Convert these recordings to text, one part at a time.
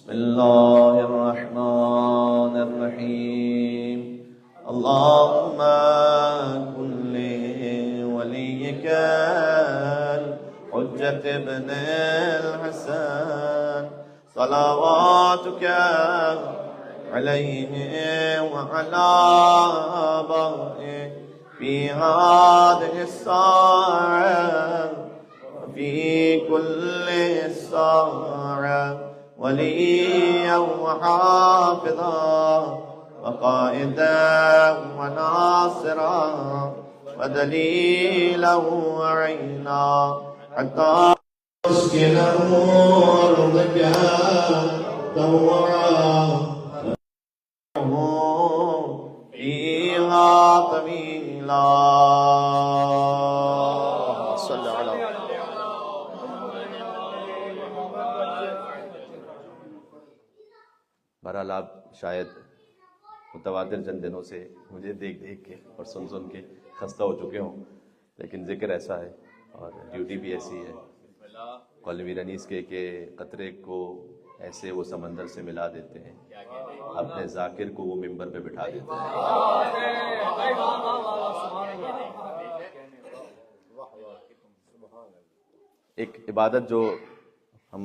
بسم الله الرحمن الرحيم. اللهم كن لوليك الحجة ابن الحسن صلواتك عليه وعلى آبائه في هذه الساعة وفي كل ساعة وليا وحافظا وقائدا وناصرا ودليلا وعينا حتى تسكنه أرضك طوعا فيها طويلا. صلى على بہرحال آپ شاید متواتر چند دنوں سے مجھے دیکھ کے اور سن کے خستہ ہو چکے ہوں، لیکن ذکر ایسا ہے اور ڈیوٹی بھی ایسی ہے. قول میر انیس کے کہ قطرے کو ایسے وہ سمندر سے ملا دیتے ہیں، اپنے ذاکر کو وہ ممبر پہ بٹھا دیتے ہیں. ایک عبادت جو ہم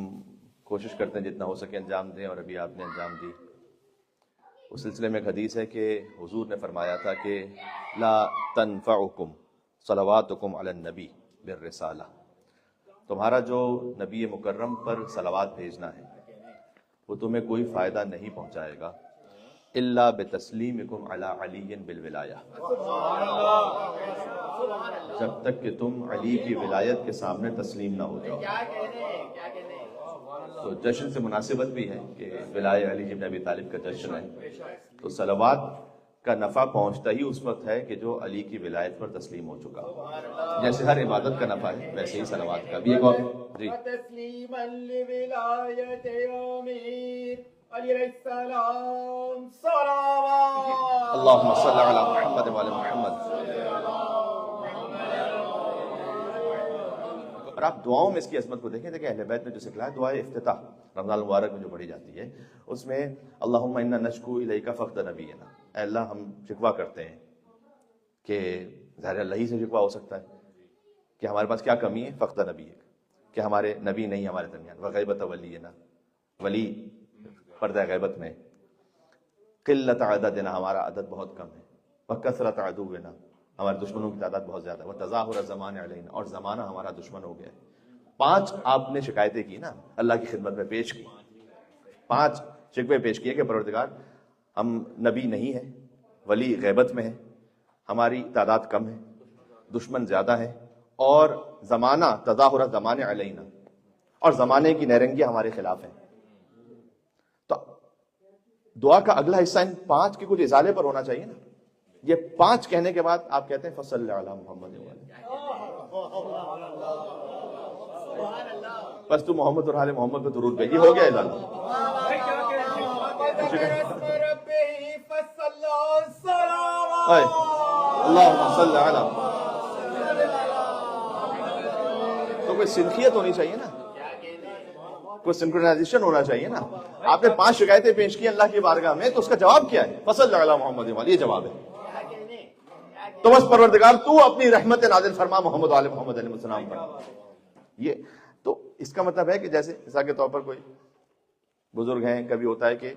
کوشش کرتے ہیں جتنا ہو سکے انجام دیں، اور ابھی آپ نے انجام دی. اس سلسلے میں ایک حدیث ہے کہ حضور نے فرمایا تھا کہ لا تنفعکم صلواتکم علی النبی بالرسالہ، تمہارا جو نبی مکرم پر صلوات بھیجنا ہے وہ تمہیں کوئی فائدہ نہیں پہنچائے گا الا بتسلیمکم علی علی بالولایہ، جب تک کہ تم علی کی ولایت کے سامنے تسلیم نہ ہو جاؤ. تو جشن سے مناسبت بھی ہے کہ ولایہ علی بن ابی طالب کا جشن ہے، تو صلوات کا نفع پہنچتا ہی اس وقت ہے کہ جو علی کی ولایت پر تسلیم ہو چکا. جیسے ہر عبادت کا نفع ہے ویسے ہی صلوات کا بھی. ایک اور جی تسلیما لولایت امیر علی علیہ السلام صلوات اللہم صلی علی محمد وعلی محمد. اور آپ دعاؤں میں اس کی عظمت کو دیکھیں اہل بیت نے جو سکھلایا دعائے افتتاح رمضان المبارک میں جو پڑھی جاتی ہے، اس میں اللہم انا نشکو الیک فقد نبینا، اے اللہ ہم شکوہ کرتے ہیں کہ ظاہر اللہ ہی سے شکوہ ہو سکتا ہے کہ ہمارے پاس کیا کمی ہے، فقد نبی کہ ہمارے نبی نہیں ہمارے درمیان، وغیبت ولینا، ولی پردہ غیبت میں، قلت عددنا ہمارا عدد بہت کم ہے، وکثرت عدونا ہمارے دشمنوں کی تعداد بہت زیادہ ہے، وتظاہر الزمان علینا اور زمانہ ہمارا دشمن ہو گیا ہے. 5 آپ نے شکایتیں کی نا اللہ کی خدمت میں پیش کی، 5 شکوے پیش کیے کہ پروردگار ہم نبی نہیں ہیں، ولی غیبت میں ہے، ہماری تعداد کم ہے، دشمن زیادہ ہے، اور زمانہ تظاہر الزمان علینا اور زمانے کی نیرنگیاں ہمارے خلاف ہیں. تو دعا کا اگلا حصہ ان 5 کے کچھ ازالے پر ہونا چاہیے نا. یہ 5 کہنے کے بعد آپ کہتے ہیں فصلی علی محمد وعلی، بس تو محمد اور آل محمد پہ درود بھیجیے، ہو گیا ازالہ. اللہم صلی علی، تو کوئی سنخیت ہونی چاہیے نا، کوئی سنکرونائزیشن ہونا چاہیے نا. آپ نے 5 شکایتیں پیش کی اللہ کی بارگاہ میں، تو اس کا جواب کیا ہے؟ فصلی علی محمد وعلی، یہ جواب ہے. تو بس پروردگار تو اپنی رحمت نازل فرما محمد علیہ محمد علیہ السلام پر. یہ تو اس کا مطلب ہے کہ جیسے مثال کے طور پر کوئی بزرگ ہیں، کبھی ہوتا ہے کہ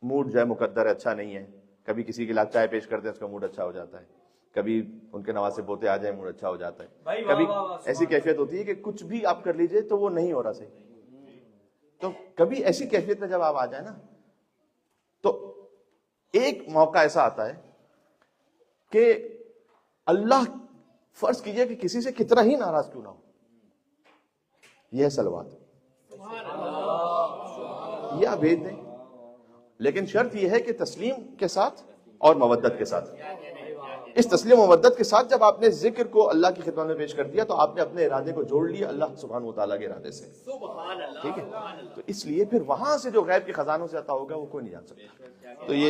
موڈ جو ہے مقدر اچھا نہیں ہے، کبھی کسی کے لاکھ چائے پیش کرتے ہیں اس کا موڈ اچھا ہو جاتا ہے، کبھی ان کے نواسے پوتے آ جائیں موڈ اچھا ہو جاتا ہے، کبھی ایسی کیفیت ہوتی ہے کہ کچھ بھی آپ کر لیجئے تو وہ نہیں ہو رہا صحیح. تو کبھی ایسی کیفیت میں جب آپ آ جائیں نا، تو ایک موقع ایسا آتا ہے کہ اللہ فرض کیجئے کہ کسی سے کتنا ہی ناراض کیوں نہ ہو، یہ ہے صلوات. یہ آپ بھیج دیں، لیکن شرط یہ ہے کہ تسلیم کے ساتھ اور مودت کے ساتھ. اس تسلیم و مودت کے ساتھ جب آپ نے ذکر کو اللہ کی خدمت میں پیش کر دیا تو آپ نے اپنے ارادے کو جوڑ لیا اللہ سبحانہ وتعالیٰ کے ارادے سے. ٹھیک ہے، تو اس لیے پھر وہاں سے جو غیب کے خزانوں سے عطا ہوگا وہ کوئی نہیں جان سکتا. تو یہ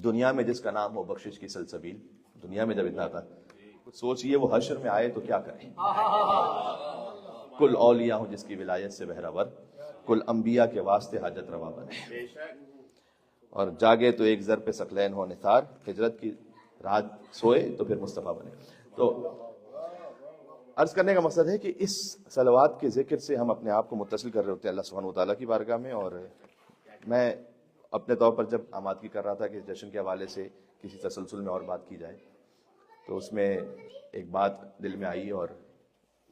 دنیا میں جس کا نام ہو بخشش کی سلسبیل، دنیا میں جب اتنا آتا ہے سوچئے وہ حشر میں آئے تو کیا کریں. کل اولیاء ہوں جس کی ولایت سے بہرہ ور، کل انبیاء کے واسطے حاجت روا بنے، اور جاگے تو ایک زر پہ ثقلین ہو نثار، ہجرت کی رات سوئے تو پھر مصطفیٰ بنے۔ تو عرض کرنے کا مقصد ہے کہ اس صلوات کے ذکر سے ہم اپنے آپ کو متصل کر رہے ہوتے ہیں اللہ سبحانہ وتعالیٰ کی بارگاہ میں۔ اور میں اپنے طور پر جب آمادگی کر رہا تھا کہ اس جشن کے حوالے سے کسی تسلسل میں اور بات کی جائے، تو اس میں ایک بات دل میں آئی، اور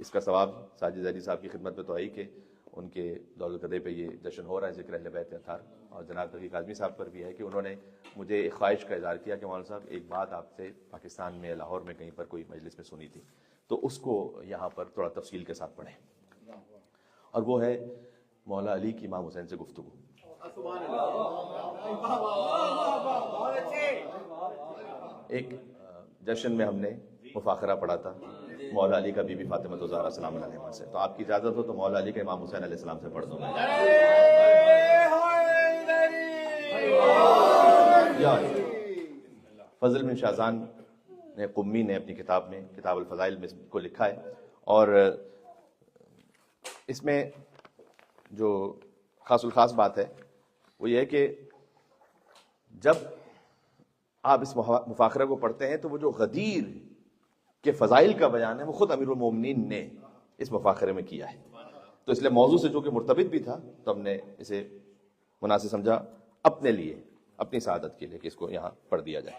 اس کا ثواب ساجد ظہری صاحب کی خدمت میں تو آئی کہ ان کے دولتقدے پہ یہ جشن ہو رہا ہے ذکر اہل بیت اطہار، اور جناب تقی کاظمی صاحب پر بھی ہے کہ انہوں نے مجھے ایک خواہش کا اظہار کیا کہ مولانا صاحب ایک بات آپ سے پاکستان میں لاہور میں کہیں پر کوئی مجلس میں سنی تھی، تو اس کو یہاں پر تھوڑا تفصیل کے ساتھ پڑھیں، اور وہ ہے مولا علی کی امام حسین سے گفتگو۔ ایک جشن میں ہم نے مفاخرہ پڑھا تھا مولا علی کا بی بی فاطمہ الزہرا سلام علیہا سے، تو آپ کی اجازت ہو تو مولا علی کا امام حسین علیہ السلام سے پڑھ دوں میں۔ فضل بن شاہزان نے قمی نے اپنی کتاب میں کتاب الفضائل میں کو لکھا ہے، اور اس میں جو خاص الخاص بات ہے وہ یہ ہے کہ جب آپ اس مفاخرہ کو پڑھتے ہیں تو وہ جو غدیر کے فضائل کا بیان ہے وہ خود امیر المومنین نے اس مفاخرے میں کیا ہے، تو اس لیے موضوع سے جو کہ مرتبط بھی تھا تو ہم نے اسے مناسب سمجھا اپنے لیے، اپنی سعادت کے لیے کہ اس کو یہاں پڑھ دیا جائے۔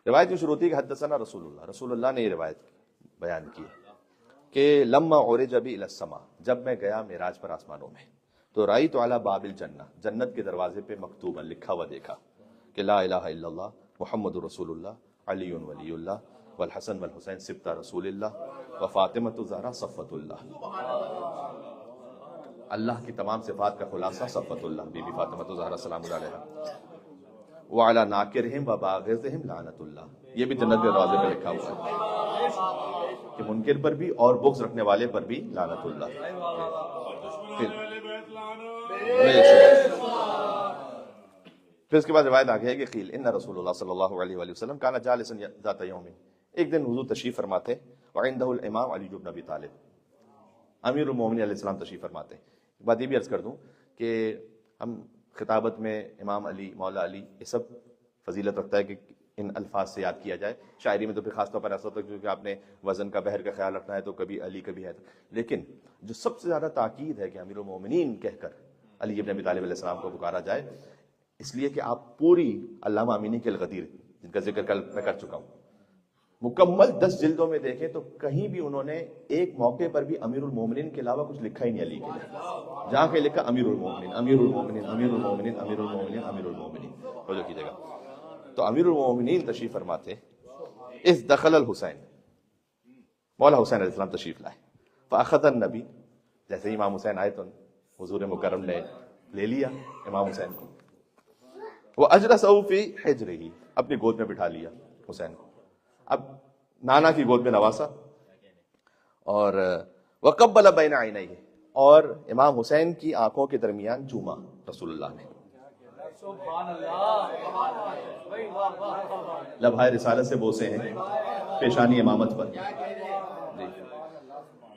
روایت کی شروع ہوتی ہے کہ حدثنا رسول اللہ نے یہ روایت بیان کی کہ لما عرج بی الی السماء، جب میں گیا معراج پر آسمانوں میں، تو رأیت علی باب الجنہ، جنت کے دروازے پہ مکتوبا لکھا ہوا دیکھا کہ لا الہ الا اللہ محمد رسول اللہ علی ولی اللہ والحسن والحسین سبط رسول اللہ وفاطمۃ الزہرا صفوۃ اللہ، اللہ کی تمام صفات کا خلاصہ صفوۃ اللہ بی بی فاطمۃ الزہرا سلام اللہ علیہا، وعلی ناکرہم وباغضہم لعنۃ اللہ، یہ بھی جنت کے دروازے پہ لکھا ہوا ہے کہ منکر پر بھی اور بغض رکھنے والے پر بھی لعنت اللہ۔ پھر اس کے بعد روایت آگے ہے کہ قیل ان رسول اللہ صلی اللہ علیہ وآلہ وسلم کان جالسا ذات یوم، ایک دن حضور تشریف فرماتے، وعندہ الامام علی بن ابی طالب، امیر المومنین علیہ السلام تشریف فرماتے۔ ایک بات یہ بھی عرض کر دوں کہ ہم خطابت میں امام علی، مولا علی، یہ سب فضیلت رکھتا ہے کہ ان الفاظ سے یاد کیا جائے، شاعری میں تو پھر خاص طور پر ایسا ہوتا ہے کیونکہ آپ نے وزن کا بحر کا خیال رکھنا ہے تو کبھی علی کبھی ہے، لیکن جو سب سے زیادہ تاکید ہے کہ امیر المومنین کہہ کر علی ابن ابی طالب علیہ السلام کو پکارا جائے، اس لیے کہ آپ پوری علامہ امینی کے الغدیر جن کا ذکر کل میں کر چکا ہوں مکمل 10 جلدوں میں دیکھیں تو کہیں بھی انہوں نے ایک موقع پر بھی امیر المومنین کے علاوہ کچھ لکھا ہی نہیں علی کے لیے، جہاں کہ لکھا امیر المومنین امیر المومنین امیر المومنین امیر المومنین امیر المومنین، توجہ کیجیے گا۔ تو امیر المومنین تشریف فرماتے، اس دخل الحسین، مولا حسین علیہ السلام تشریف لائے، فاخذ النبی، جیسے ہی امام حسین آئے تو حضور مکرم نے لے لیا امام حسین کو، وہ اجلسہ فی حجرہ، اپنی گود میں بٹھا لیا حسین کو، اب نانا کی گود میں نواسا، اور وقبل بین عینیہ، اور امام حسین کی آنکھوں کے درمیان چوما رسول اللہ نے، لبھائے رسالت سے بوسے ہیں پیشانی امامت پر، جی،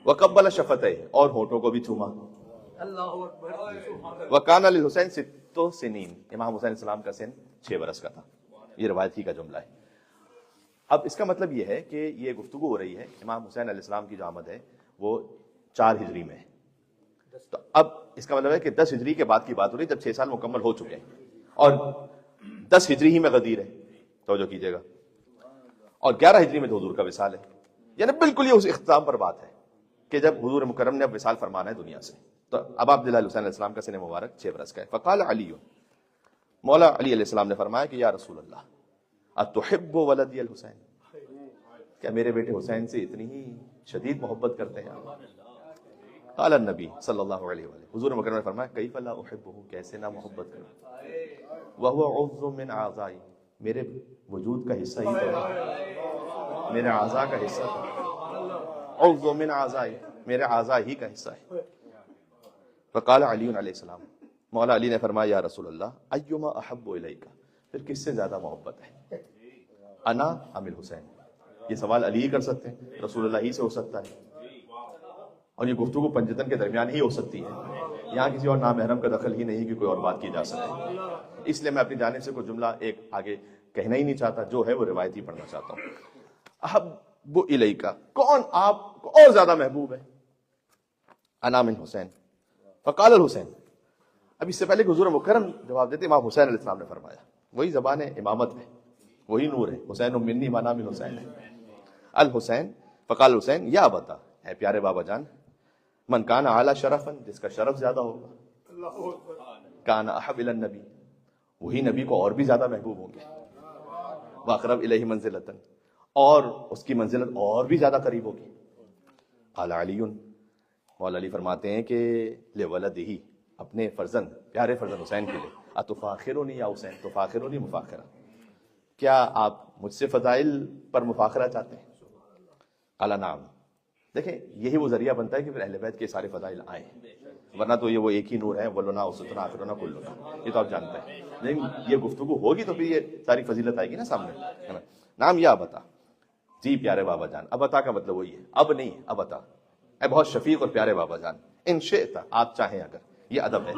وقبل شفتہ، اور ہونٹوں کو بھی چوما، وکان للحسین 6 سنین، امام حسین السلام کا سن 6 برس کا تھا، یہ روایت ہی کا جملہ ہے۔ اب اس کا مطلب یہ ہے کہ یہ گفتگو ہو رہی ہے امام حسین علیہ السلام کی جو آمد ہے وہ 4 ہجری میں ہے، تو اب اس کا مطلب ہے کہ 10 ہجری کے بعد کی بات ہو رہی ہے جب 6 سال مکمل ہو چکے ہیں، اور 10 ہجری ہی میں غدیر ہے، توجہ کیجیے گا، اور 11 ہجری میں تو حضور کا وصال ہے، یعنی بالکل یہ اس اختتام پر بات ہے کہ جب حضور مکرم نے اب وصال فرمانا ہے دنیا سے، تو اب عبداللہ حسین علیہ السلام کا سن مبارک 6 برس کا ہے۔ فقال علی، مولا علی علیہ السلام نے فرمایا کہ یا رسول اللہ اتحب ولدی الحسین، کیا میرے بیٹے حسین سے اتنی ہی شدید محبت کرتے ہیں آپ؟ قال النبی صلی اللہ علیہ وآلہ، حضور مکرم نے فرمایا کیف لا احبہ، کیسے نہ محبت کروں، وہو عضو من اعضائی، میرے وجود کا حصہ ہی تو ہے، میرے اعضاء کا حصہ تو، عضو من اعضائی، میرے اعضاء ہی کا حصہ ہے۔ فقال علی علیہ السلام، مولا علی نے فرمایا یا رسول اللہ ایما احب الیک، پھر کس سے زیادہ محبت ہے، انا ام الحسین، یہ سوال علی ہی کر سکتے ہیں، رسول اللہ ہی سے ہو سکتا ہے، اور یہ گفتگو پنجتن کے درمیان ہی ہو سکتی ہے، یہاں کسی اور نامحرم کا دخل ہی نہیں کہ کوئی اور بات کی جا سکے، اس لیے میں اپنی جانب سے کوئی جملہ ایک آگے کہنا ہی نہیں چاہتا، جو ہے وہ روایتی پڑھنا چاہتا ہوں. احب الیکا، کون آپ کو اور زیادہ محبوب ہے؟ انا من حسین فقال الحسین. اب اس سے پہلے کہ حضور مکرم جواب دیتے امام حسین علیہ السلام نے فرمایا، وہی زبان امامت ہے، وہی نور ہے، حسین منی وانا من حسین ہے. الحسین فقال الحسین یا ابتا، اے پیارے بابا جان، من کان اعلی شرفا، جس کا شرف زیادہ ہوگا، کان احب الی النبی، وہی نبی کو اور بھی زیادہ محبوب ہوں گے، واقرب الیہ منزلتا، اور اس کی منزلت اور بھی زیادہ قریب ہوگی. قال علی، مولا علی فرماتے ہیں کہ لولدہ، اپنے فرزند پیارے فرزند حسین کے لیے، اتفاخرونی یا حسین، تفاخرونی مفاخرہ، کیا آپ مجھ سے فضائل پر مفاخرہ چاہتے ہیں؟ قال نعم. دیکھیں یہی وہ ذریعہ بنتا ہے کہ پھر اہل بیت کے سارے فضائل آئیں، ورنہ تو یہ وہ ایک ہی نور ہے، ولنا وسطنا آخرنا کلنا، یہ تو آپ جانتے ہیں. لیکن یہ گفتگو ہوگی تو پھر یہ ساری فضیلت آئے گی نا سامنے. نام یا ابتا، جی پیارے بابا جان. ابتا کا مطلب وہی ہے، اب نہیں، ابتا، اے بہت شفیق اور پیارے بابا جان. ان شئت، آپ چاہیں اگر، یہ ادب ہے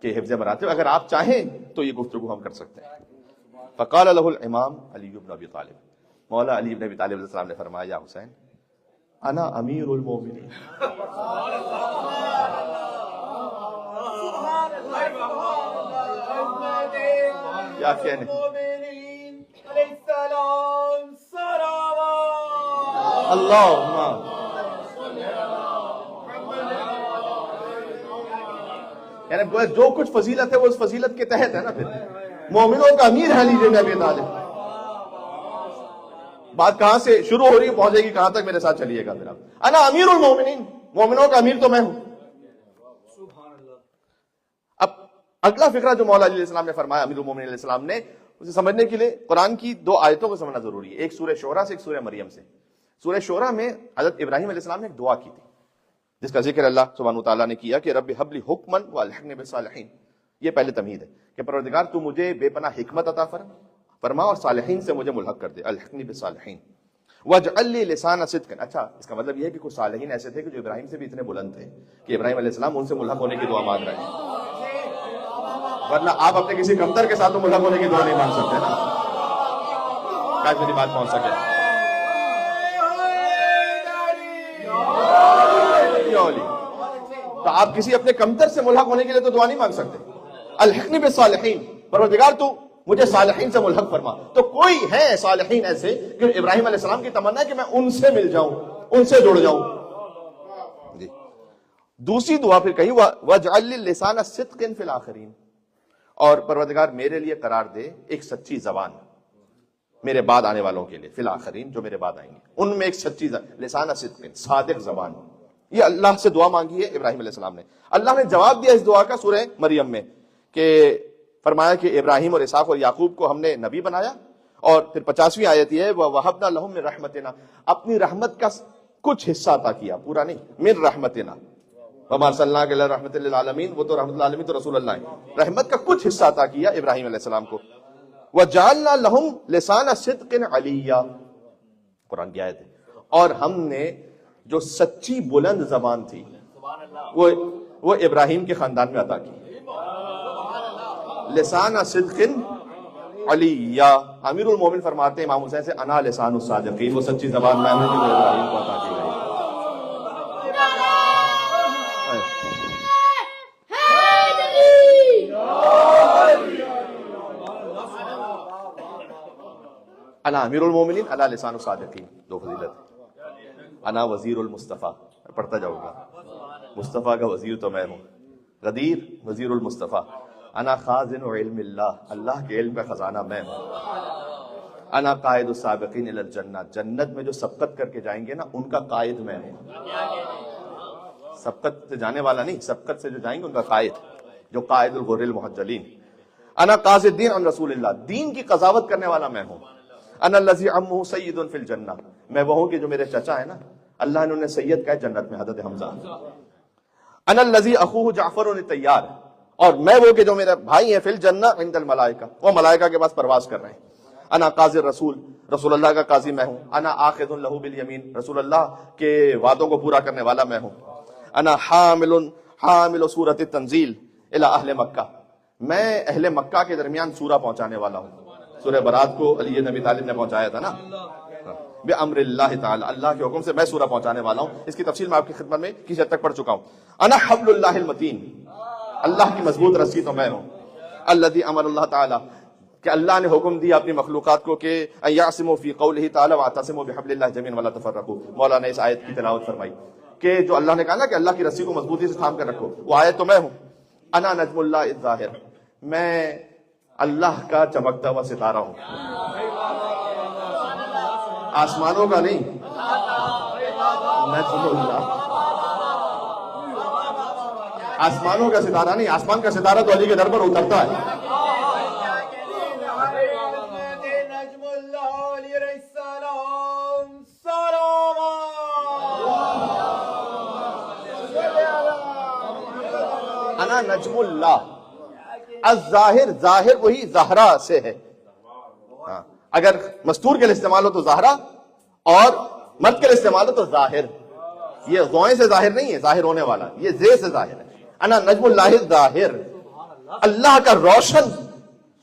کہ حفظ مراتب، اگر آپ چاہیں تو یہ گفتگو ہم کر سکتے ہیں. فقال له الامام علی بن ابی طالب، مولا علی بن ابی طالب علیہ السلام نے فرمایا، یا حسین انا امیر المومنین. کیا کہنے، اللہم یعنی جو کچھ فضیلت ہے وہ اس فضیلت کے تحت ہے نا. پھر مومنوں کا امیر ہے علی بن ابی طالب. بات کہاں سے شروع ہو رہی ہے پہنچے گی کہاں تک، میرے ساتھ چلیے گا. پھر آپ، انا امیر المومنین، مومنوں کا امیر تو میں ہوں. اب اگلا فقرہ جو مولا علی علیہ السلام نے فرمایا امیر المومنین علیہ السلام نے، اسے سمجھنے کے لیے قرآن کی دو آیتوں کو سمجھنا ضروری ہے، ایک سورہ شعراء سے، ایک سورہ مریم سے. سورہ شعراء میں حضرت ابراہیم علیہ السلام نے ایک دعا کی تھی جس کا ذکر اللہ سبحانہ وتعالیٰ نے کیا کہ رب حب لی حکما والحقنی بالصالحین. یہ پہلے تمہید ہے کہ پروردگار تو مجھے بے پناہ حکمت عطا فرما اور صالحین سے مجھے ملحق کر دے، الحقنی بالصالحین واجعل لی لسان صدق. اچھا، اس کا مطلب یہ ہے کہ کچھ صالحین ایسے تھے کہ جو ابراہیم سے بھی اتنے بلند تھے کہ ابراہیم علیہ السلام ان سے ملحق ہونے کی دعا مانگ رہے ہیں، ورنہ آپ اپنے کسی کمتر کے ساتھ تو ملحق ہونے کی دعا نہیں مانگ سکتے نا. کاش میری بات پہنچ سکے. تو آپ کسی اپنے کمتر سے ملحق ہونے کے لیے تو دعا نہیں مانگ سکتے. الحقنی بالصالحین، پروردگار تو مجھے صالحین سے ملحق فرما. تو کوئی ہے صالحین ایسے کہ ابراہیم علیہ السلام کی تمنا ہے کہ میں ان سے مل جاؤں، ان سے جڑ جاؤں. جی دوسری دعا پھر کہیں واجعل لی لسان صدق فی الاخرین، اور پروردگار میرے لیے قرار دے ایک سچی زبان میرے بعد آنے والوں کے لیے، فی الاخرین جو میرے بعد آئیں گے ان میں ایک سچی لسان صدق، صادق زبان. یہ اللہ سے دعا مانگی ہے ابراہیم علیہ السلام نے. اللہ نے جواب دیا اس دعا کا سورہ مریم میں کہ فرمایا کہ ابراہیم اور اسحاق اور یعقوب کو ہم نے نبی بنایا. اور پھر 50ویں آیت یہ ہے وَوَهَبْنَا لَهُم مِّن رَحْمَتِنَا، اپنی رحمت کا کچھ حصہ عطا کیا، پورا نہیں. من رحمتنا وما ارسلناک الا رحمۃ للعالمین، وہ تو رحمۃ للعالمین تو رسول اللہ ہے. رحمت کا کچھ حصہ عطا کیا ابراہیم علیہ السلام کو. وَجَعَلْنَا لَهُمْ لِسَانَ صِدْقٍ عَلِيًّا، قرآن کی آیت ہے. اور ہم نے جو سچی بلند زبان تھی وہ ابراہیم کے خاندان میں عطا کی. لسان صدق علیہ. امیر المومن فرماتے ہیں امام حسین سے انا لسان الصادقین، وہ سچی زبان میں ہوں جو ابراہیم کو عطا کی گئی. انا امیر المومنین انا لسان الصادقین، دو فضیلت. انا وزیر المصطفیٰ، پڑھتا جاؤں گا، مصطفیٰ کا وزیر تو میں ہوں، غدیر وزیر المصطفیٰ. انا خازن علم اللہ، اللہ کے علم کا خزانہ میں ہوں. انا قائد السابقین الی الجنہ، جنت میں جو سبقت کر کے جائیں گے نا ان کا قائد میں ہوں. سبقت سے جانے والا نہیں، سبقت سے جو جائیں گے ان کا قائد، جو قائد الغر المحجلین. انا قاضی الدین عن رسول اللہ، دین کی قضاوت کرنے والا میں ہوں. انا الذی عمہ سید فی الجنہ، میں وہ ہوں کہ جو میرے چچا ہے نا اللہ نے انہیں سید کہا جنت میں، حضرت حمزہ. انا الذی اخوہ جعفر الطیار، اور میں وہ کہ جو میرا بھائی ہے فی الجنہ عند الملائکہ، وہ ملائکہ کے پاس پرواز کر رہے ہیں. انا قاضی الرسول، رسول اللہ کا قاضی میں ہوں. انا آخذ لہ بالیمین، رسول اللہ کے وعدوں کو پورا کرنے والا میں ہوں. انا حامل سورۃ التنزیل الی اہل مکہ، میں اہل مکہ کے درمیان سورہ پہنچانے والا ہوں۔ سورہ برات کو علی نبی طالب نے پہنچایا تھا نا، بِأَمْرِ اللَّهِ تعالی، اللہ کے حکم سے میں سورہ پہنچانے والا ہوں۔ اس کی تفصیل میں آپ کی خدمت میں کسی حد تک پڑھ چکا ہوں۔ انا حبل اللہ المتین، اللہ کی مضبوط رسی تو میں ہوں۔ الذی امر اللہ تعالی، کہ اللہ نے حکم دیا اپنی مخلوقات کو کہ یعصموا فی قولہ تعالی واعتصموا بحبل اللہ جميعا ولا تفرقوا۔ مولا نے اس آیت کی تلاوت فرمائی کہ جو اللہ نے کہا نا کہ اللہ کی رسی کو مضبوطی سے تھام کر رکھو، وہ آیت تو میں ہوں۔ انا نجم اللہ الظاہر، میں اللہ کا چمکتا ہوا ستارہ ہوں، آسمانوں کا نہیں، نجم اللہ، آسمانوں کا ستارہ نہیں، آسمان کا ستارہ تو علی کے در پر اترتا ہے۔ نجم اللہ علیہ السلام صلوات۔ انا نجم اللہ الظاہر، ظاہر وہی زہرا سے ہے، ہاں، اگر مستور کے لیے استعمال ہو تو زہرا، اور مرد کے لیے استعمال ہو تو ظاہر۔ یہ زوئیں سے ظاہر نہیں ہے، ظاہر ہونے والا، یہ زے سے ظاہر ہے۔ انا نجم اللہ الظاہر، اللہ کا روشن،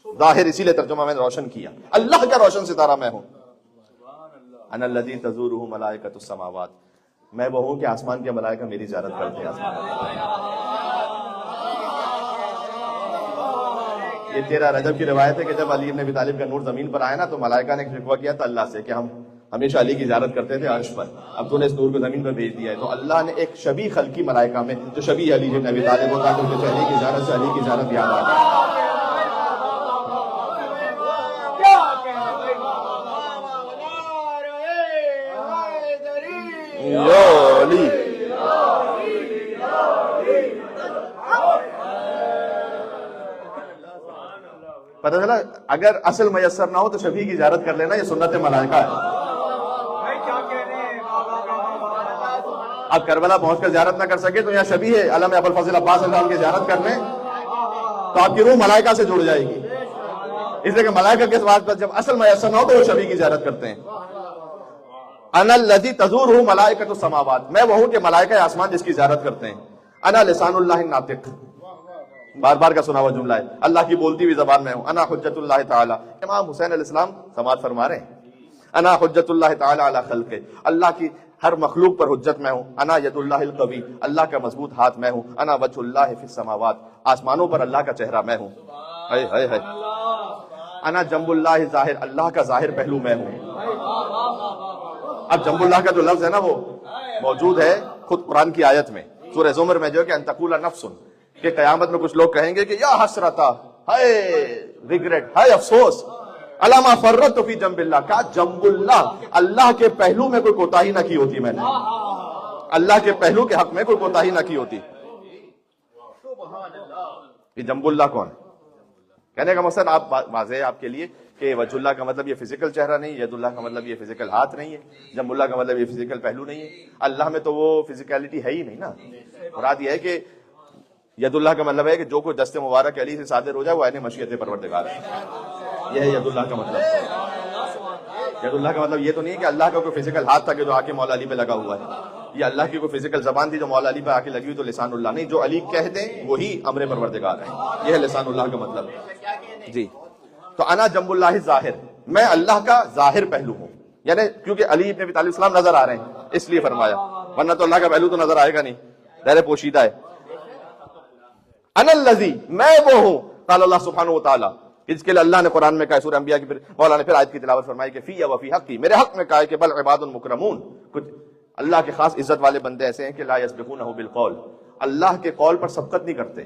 ظاہر اسی لیے ترجمہ میں نے روشن کیا، اللہ کا روشن ستارہ میں ہوں۔ انا الذی تزورہ ملائکۃ السماوات، میں وہ ہوں کہ آسمان کے ملائکہ میری زیارت کرتے ہیں۔ یہ 13 رجب کی روایت ہے کہ جب علی بن ابی طالب کا نور زمین پر آیا نا تو ملائکہ نے شکوہ کیا تھا اللہ سے کہ ہم ہمیشہ علی کی زیارت کرتے تھے عرش پر، اب تو نے اس نور کو زمین پر بھیج دیا ہے۔ تو اللہ نے ایک شبیہ خلقی ملائکہ میں جو شبیہ علی بن ابی طالب ہوتا ہے، کیونکہ علی کی زیارت سے علی کی زیارت یاد آ گئی۔ یا علی، پتہ چلا اگر اصل میسر نہ ہو تو شبیہ کی زیارت کر لینا، یہ سنت ملائکہ ہے۔ اب کربلا پہنچ کر زیارت نہ کر سکے تو یہاں شبیہ ہے علم ابو الفضل عباس صاحب کی زیارت کر لیں تو آپ کی روح ملائکہ سے جڑ جائے گی، اس لیے کہ ملائکہ کے بات پر جب اصل میسر نہ ہو تو وہ شبیہ کی زیارت کرتے ہیں۔ انا الذی تزورہ ملائکۃ السماوات، میں وہ ہوں کہ ملائکہ آسمان جس کی زیارت کرتے ہیں۔ انا لسان اللہ الناطق، بار بار کا سنا ہوا جملہ ہے، اللہ کی بولتی ہوئی زبان میں ہوں۔ انا حجت اللہ تعالی، امام حسین علیہ السلام سماعت فرما رہے ہیں۔ انا حجت اللہ تعالی علی خلقہ، اللہ کی ہر مخلوق پر حجت میں ہوں۔ انا ید اللہ القوی، اللہ کا مضبوط ہاتھ میں ہوں۔ انا وجہ اللہ فی السماوات، آسمانوں پر اللہ کا چہرہ میں ہوں۔ ہائے ہائے ہائے۔ انا جنب اللہ ظاہر، اللہ کا ظاہر پہلو میں ہوں۔ اب جنب اللہ کا جو لفظ ہے نا وہ موجود ہے خود قرآن کی آیت میں، سورہ زمر میں جو ہے کہ ان تقول نفس، کہ قیامت میں کچھ لوگ کہیں گے کہ یا حسرتا، ہائے ریگریٹ، ہائے افسوس، علامہ فرت فی جنب اللہ، کہا جنب اللہ، اللہ کے پہلو میں کوئی کوتاہی نہ کی ہوتی میں نے، اللہ کے پہلو کے حق میں کوئی کوتاہی نہ کی ہوتی۔ یہ جنب اللہ کون ہے؟ کہنے کا مقصد آپ واضح ہے آپ کے لیے کہ وجہ اللہ کا مطلب یہ فزیکل چہرہ نہیں، ید اللہ کا مطلب یہ فزیکل ہاتھ نہیں ہے، جنب اللہ کا مطلب یہ فزیکل پہلو نہیں ہے۔ اللہ میں تو وہ فزیکلٹی ہے ہی نہیں نا، مراد یہ ہے کہ ید اللہ کا مطلب ہے کہ جو کوئی دست مبارک علی سے صادر ہو جائے وہ عین مشیت پروردگار ہے، یہ ہے ید اللہ کا مطلب۔ ید اللہ کا مطلب یہ تو نہیں کہ اللہ کا کوئی فزیکل ہاتھ تھا کہ جو آ کے مولا علی پہ لگا ہوا ہے، یا اللہ کی کوئی فزیکل زبان تھی جو مولا علی پہ آ کے لگی ہوئی تو لسان اللہ نہیں، جو علی کہہ دیں وہی امر پروردگار ہے، یہ ہے لسان اللہ کا مطلب۔ جی تو انا جنب اللہ ظاہر، میں اللہ کا ظاہر پہلو ہوں، یعنی کیونکہ علی ابن ابی طالب السلام نظر آ رہے ہیں اس لیے فرمایا، ورنہ تو اللہ کا پہلو تو نظر آئے گا نہیں، ظاہر پوشیدہ ہے۔ انا الذی، میں وہ ہوں، قال اللہ سبحانہ و تعالی، اس کے لیے اللہ نے قرآن میں کہا، سورہ انبیاء کی پھر مولا نے پھر آیت کی تلاوت فرمائی کہ فی و فی حقی، میرے حق میں کہا ہے کہ بل عباد مکرمون، کچھ اللہ کے خاص عزت والے بندے ایسے ہیں کہ لا یسبقونہ بالقول، اللہ کے قول پر سبقت نہیں کرتے،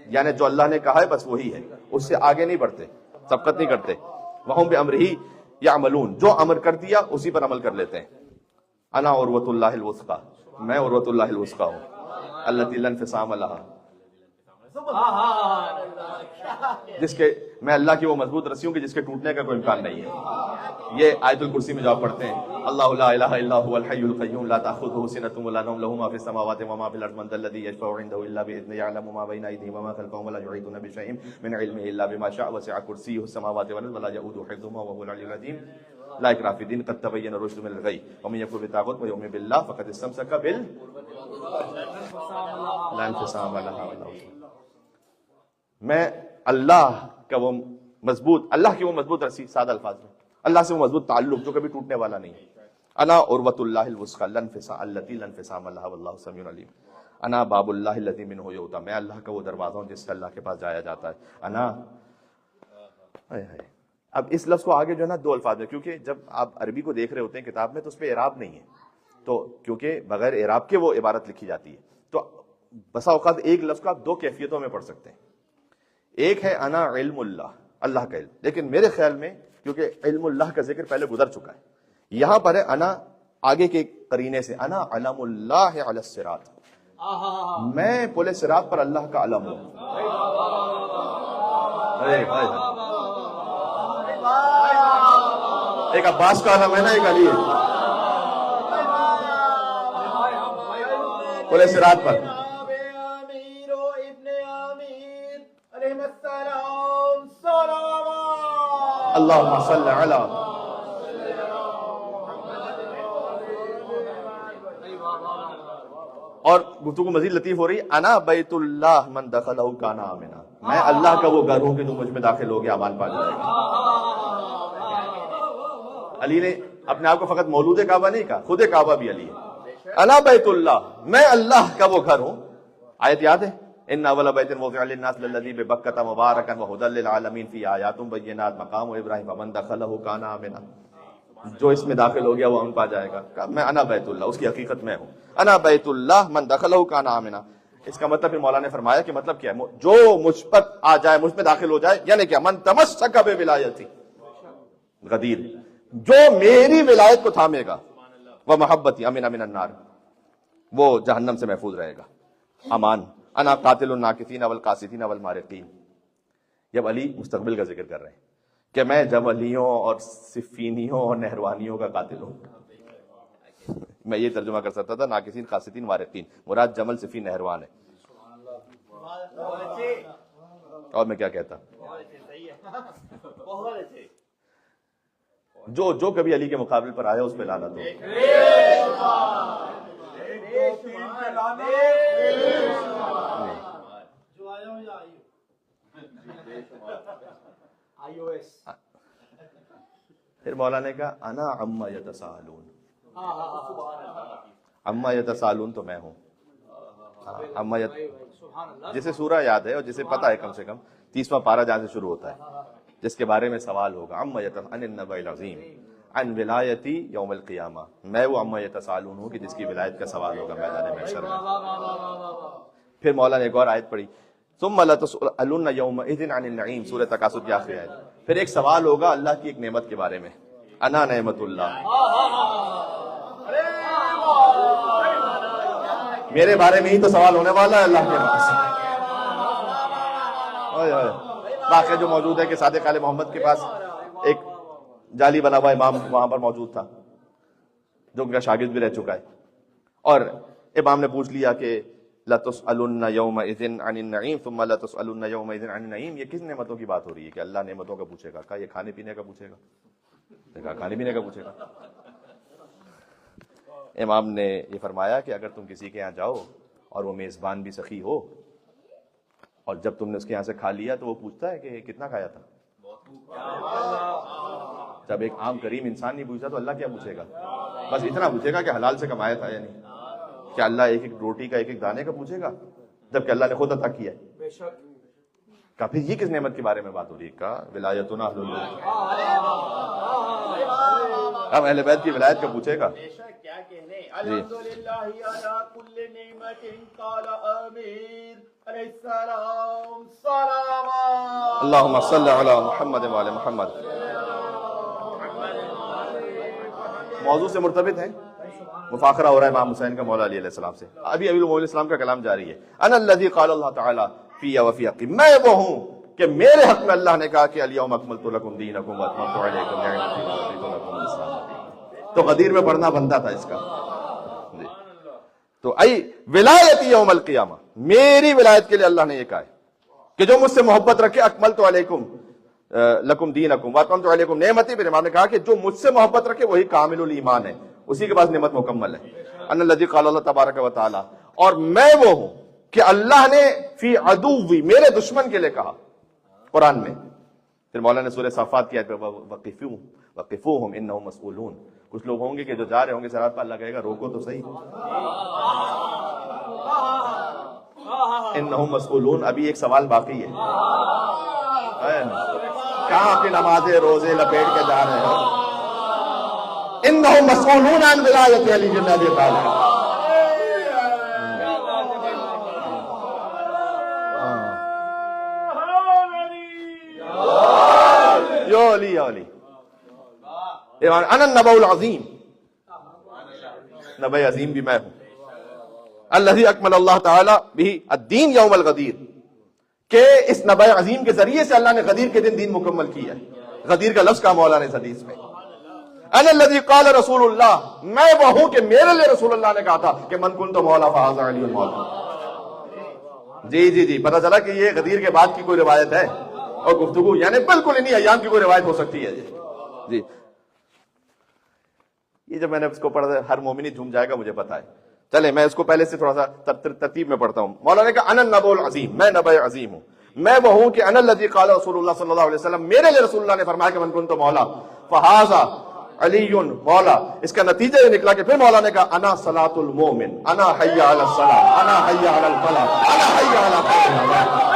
یعنی جو اللہ نے کہا ہے بس وہی ہے، اس سے آگے نہیں بڑھتے، سبقت نہیں کرتے۔ وہم بامرہ یعملون، جو امر کر دیا اسی پر عمل کر لیتے ہیں۔ انا عروۃ اللہ الوثقی، میں عروۃ اللہ الوثقی ہوں، التی لا انفصام لها، جس کے میں اللہ کی وہ مضبوط رسی ہوں کہ جس کے ٹوٹنے کا کوئی امکان نہیں ہے. یہ آیت الکرسی میں جو آپ پڑھتے ہیں, اللہ لا الہ الا هو الحی القیوم لا تأخذه سنة ولا نوم له ما في السماوات وما في الارض من ذا الذي يشفع عنده الا باذنه يعلم ما بين ايديهم وما خلفهم ولا يحيطون بشيء من علمه الا بما شاء وسع كرسيه السماوات والارض ولا يؤوده حفظهما وهو العلي العظيم. لا اکراہ فی الدین قد تبین الرشد من الغی ومن یکفر بالطاغوت ویؤمن باللہ فقد استمسک بال لا انفصام لها ولا وصول. میں اللہ کا وہ مضبوط, اللہ کی وہ مضبوط رسی, سادہ الفاظ میں اللہ سے وہ مضبوط تعلق جو کبھی ٹوٹنے والا نہیں ہے. انا عروۃ اللہ الوثقی لا انفصام التي لا انفصام لها والله سمیع علیم. انا باب اللہ الذی منہ یؤتی, میں اللہ کا وہ دروازہ ہوں جس سے اللہ کے پاس جایا جاتا ہے. انا اب اس لفظ کو آگے جو ہے نا دو الفاظ میں, کیونکہ جب آپ عربی کو دیکھ رہے ہوتے ہیں کتاب میں تو اس پہ اعراب نہیں ہے, تو کیونکہ بغیر اعراب کے وہ عبارت لکھی جاتی ہے, تو بسا اوقات ایک لفظ کو آپ دو کیفیتوں میں پڑھ سکتے ہیں. ایک ہے انا علم اللہ, اللہ کا علم, لیکن میرے خیال میں کیونکہ علم اللہ کا ذکر پہلے گزر چکا ہے, یہاں پر ہے انا آگے کے قرینے سے, انا علم اللہ علی الصراط, میں پل صراط پر اللہ کا علم ہوں. ایک عباس کا علم ہے نا, ایک علی ہے پل صراط پر. اللہم صلی علی اور گفتگو مزید لطیف ہو رہی, انا بیت اللہ من دخلہ کان آمنا, میں اللہ کا وہ گھر ہوں کہ تو مجھ میں داخل ہو گیا امان پا جائے گا. علی نے اپنے آپ کو فقط مولود کعبہ نہیں کہا, خود کعبہ بھی علی ہے. انا بیت اللہ, میں اللہ کا وہ گھر ہوں. آیت یاد ہے, ان اول بیت وضع للناس للذی ببکۃ مبارکا وہدی للعالمین فی آیات بینات مقام ابراہیم ومن دخلہ کان آمنا, جو اس میں داخل ہو گیا وہ امن پا جائے گا. میں انا بیت اللہ, اس کی حقیقت میں ہوں. انا بیت اللہ من دخلہ کان آمنا. اس کا مطلب پھر مولا نے فرمایا کہ مطلب کیا ہے, جو مجھ پر آ جائے, مجھ میں داخل ہو جائے, یعنی کیا, من تمسک بولایتی غدیر, جو میری ولایت کو تھامے گا, وہ محبتی امن من النار, وہ جہنم سے محفوظ رہے گا, امان. انا قاتل الناکثین والقاسطین والمارقین. جب علی مستقبل کا ذکر کر رہے ہیں کہ میں جملیوں اور صفینیوں اور نہروانیوں کا قاتل ہوں. میں یہ ترجمہ کر سکتا تھا, ناقصین قاسطین مارقین, مراد جمل صفین نہروان ہے. اور میں کیا کہتا, جو کبھی علی کے مقابل پر آیا اس پہ لعنت ہو. پھر مولا نے کہا انا عما یتساءلون, عما یتساءلون تو میں ہوں. جسے سورہ یاد ہے اور جسے پتا ہے کم سے کم 30واں پارہ جہاں سے شروع ہوتا ہے, جس کے بارے میں سوال ہوگا, عما یتساءلون عن النبأ العظیم عن ولایتی یوم القیامہ, میں وہ عما یتساءلون ہوں کہ جس کی ولایت کا سوال ہوگا میدان محشر میں. پھر مولا نے ایک اور آیت پڑھی, ثم لتسألن یومئذ عن النعیم, سورہ تکاثر کی آخری آیت. پھر ایک سوال ہوگا اللہ کی ایک نعمت کے بارے میں, انا نعمت اللہ, میرے بارے میں ہی تو سوال ہونے والا ہے اللہ کے پاس. واقعہ جو موجود ہے کہ صادق آل محمد کے پاس ایک جعلی بنا ہوا امام وہاں پر موجود تھا جو ان کا شاگرد بھی رہ چکا ہے, اور امام نے پوچھ لیا کہ لَتُسْأَلُنَّ يَوْمَئِذٍ عَنِ النَّعِيمِ ثُمَّ لَتُسْأَلُنَّ يَوْمَئِذٍ عَنِ النَّعِيمِ. یہ کس نعمتوں کی بات ہو رہی ہے کہ اللہ نعمتوں کا پوچھے گا؟ کہا یہ کھانے پینے کا پوچھے گا, کہا کھانے پینے کا پوچھے گا. امام نے یہ فرمایا کہ اگر تم کسی کے یہاں جاؤ اور وہ میزبان بھی سخی ہو, اور جب تم نے اس کے یہاں سے کھا لیا تو وہ پوچھتا ہے کہ کتنا کھایا تھا. جب ایک عام کریم انسان نہیں پوچھتا تو اللہ کیا پوچھے گا؟ بس اتنا پوچھے گا کہ حلال سے کمایا تھا یا نہیں. کیا اللہ ایک ایک روٹی کا ایک ایک دانے کا پوچھے گا جبکہ اللہ نے خود عطا کیا ہے؟ کہا پھر یہ کس نعمت کے بارے میں بات ہو رہی ہے؟ کہا ولایتنا اہل البیت, اب اہل بیت کی ولایت کا پوچھے گا. کیا کہنے, الحمدللہ علی کل نعمت قال آمین علیہ السلام صلوات. اللہم صلی علی محمد و علی محمد. موضوع سے مرتبط ہے, مفاخرہ ہو رہا ہے امام حسین کا مولا علی علیہ السلام سے. ابھی امیر المومنین السلام کا کلام جاری ہے. انا الذی قال اللہ تعالی فی و فی حقی, میں وہ ہوں کہ میرے حق میں اللہ نے کہا کہ الیوم اکملت لکم دینکم واتممت علیکم نعمتی ورضیت لکم الاسلام دینا، تو غدیر میں پڑھنا بنتا تھا اس کا. تو ای ولایتی یوم القیامہ، میری ولایت کے لیے اللہ نے یہ کہا ہے کہ جو مجھ سے محبت رکھے، اکملت علیکم لکم دینکم واتممت علیکم نعمتی، پھر امام نے کہا کہ جو مجھ سے محبت رکھے وہی کامل الایمان ہے، اسی کے پاس نعمت مکمل ہے. ان الذی قال اللہ تبارک و تعالی، اور میں وہ ہوں کہ اللہ نے فی عدوی، میرے دشمن کے لیے کہا قرآن میں. پھر مولانا نے سورہ صافات کی آیت پہ وقفوہم انہم مسئولون، کچھ لوگ ہوں گے کہ جو جا رہے ہوں گے سرات پر، اللہ کہے گا روکو تو صحیح، انہم مسئولون، ابھی ایک سوال باقی ہے. کہاں اپنی نمازیں روزے لپیٹ کے جا رہے ہو؟ انہم مسئولون عن ولایت علی بن ابی طالب. یا علی یا علی، انا النبأ العظیم، نبی عظیم بھی میں ہوں. الذی اکمل اللہ تعالی بہ الدین یوم الغدیر، کہ اس نبی عظیم کے ذریعے سے اللہ نے غدیر کے دن دین مکمل کیا ہے. غدیر کا لفظ کا مولانا اس حدیث میں. انا الذی قال رسول اللہ، میں وہ ہوں کہ میرے لیے رسول اللہ نے کہا تھا کہ من کنت مولا فہذا علی المولا. جی پتہ چلا کہ یہ غدیر کے بعد کی کوئی روایت ہے اور گفتگو، یعنی بالکل انہی ایام کی کوئی روایت ہو سکتی ہے. جی یہ جب میں نے اس کو پڑھا ہر مومن جھوم جائے گا، مجھے پتا ہے. چلے میں اس کو پہلے سے تھوڑا سا ترتیب میں پڑھتا ہوں. مولانا نے کہا انا النبأ العظیم، میں نبی عظیم ہوں. میں وہ ہوں کہ انا الذی قال رسول اللہ صلی اللہ علیہ وسلم، میرے لیے رسول اللہ نے فرمایا کہ من کنت مولا فہذا علی مولا. اس کا نتیجہ یہ نکلا کہ پھر مولا نے کہا انا صلاۃ المومن، انا حی علی الصلاۃ، انا حی علی الفلاح، انا حی علی الفلاح.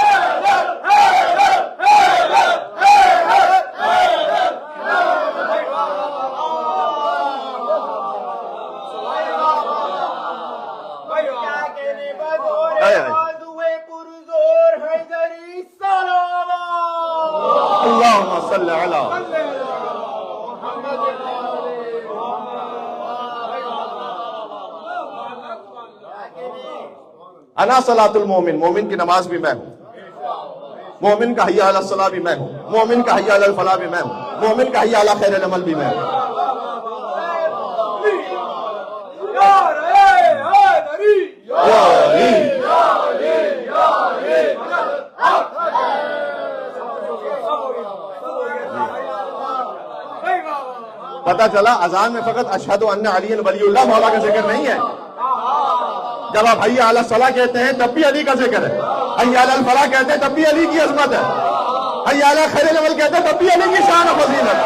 اللهم صل علی انا صلاۃ المومن، مومن کی نماز بھی میں ہوں. مومن کا حی علی الصلاۃ بھی میں ہوں. مومن کا حی علی الفلاح بھی میں ہوں. مومن کا حی علی خیر العمل بھی میں ہوں. پتہ چلا اذان میں فقط اشہد ان علی ولی اللہ مولا کا ذکر نہیں ہے. جب آپ حی علی الصلاۃ کہتے ہیں تب بھی علی کا ذکر ہے. حی علی الفلاح کہتے ہیں تب بھی علی کی عظمت ہے. حی علی خیر العمل کہتے ہیں تب بھی علی کی شان و فضیلت.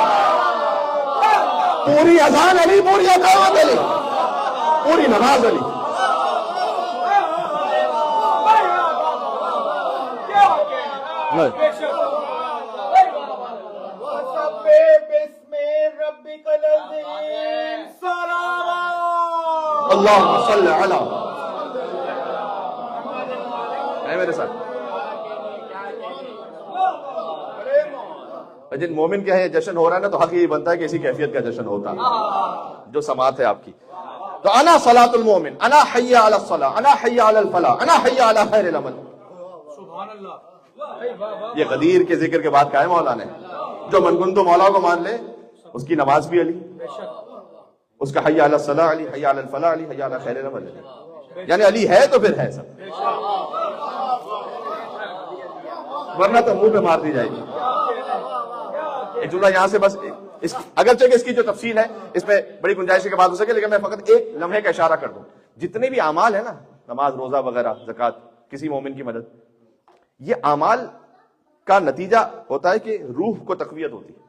پوری اذان علی، پوری اقامت علی، پوری نماز علی. اللہم صل علی، میرے ساتھ جن مومن کے ہیں جشن ہو رہا ہے نا، تو حق یہ بنتا ہے کہ اسی کیفیت کا جشن ہوتا جو سماعت ہے آپ کی. تو انا صلاۃ المومن، انا حی علی الصلاۃ، انا حی علی الفلاح، انا حی علی خیر العمل. سبحان اللہ. یہ غدیر کے ذکر کے بعد کہا ہے مولا نے، جو من کنت مولا کو مان لے اس کی نماز بھی علی، اس کا حی علی الصلاۃ علی، حی علی الفلاح علی، حی علی خیر العمل علی. یعنی علی ہے تو پھر ہے سب، ورنہ تو منہ پہ مار دی جائے گی. ایک جملہ یہاں سے بس، اگرچہ کہ اس کی جو تفصیل ہے اس میں بڑی گنجائش کے بعد ہو سکے، لیکن میں فقط ایک لمحے کا اشارہ کر دوں. جتنے بھی اعمال ہیں نا، نماز، روزہ وغیرہ، زکوٰۃ، کسی مومن کی مدد، یہ اعمال کا نتیجہ ہوتا ہے کہ روح کو تقویت ہوتی ہے.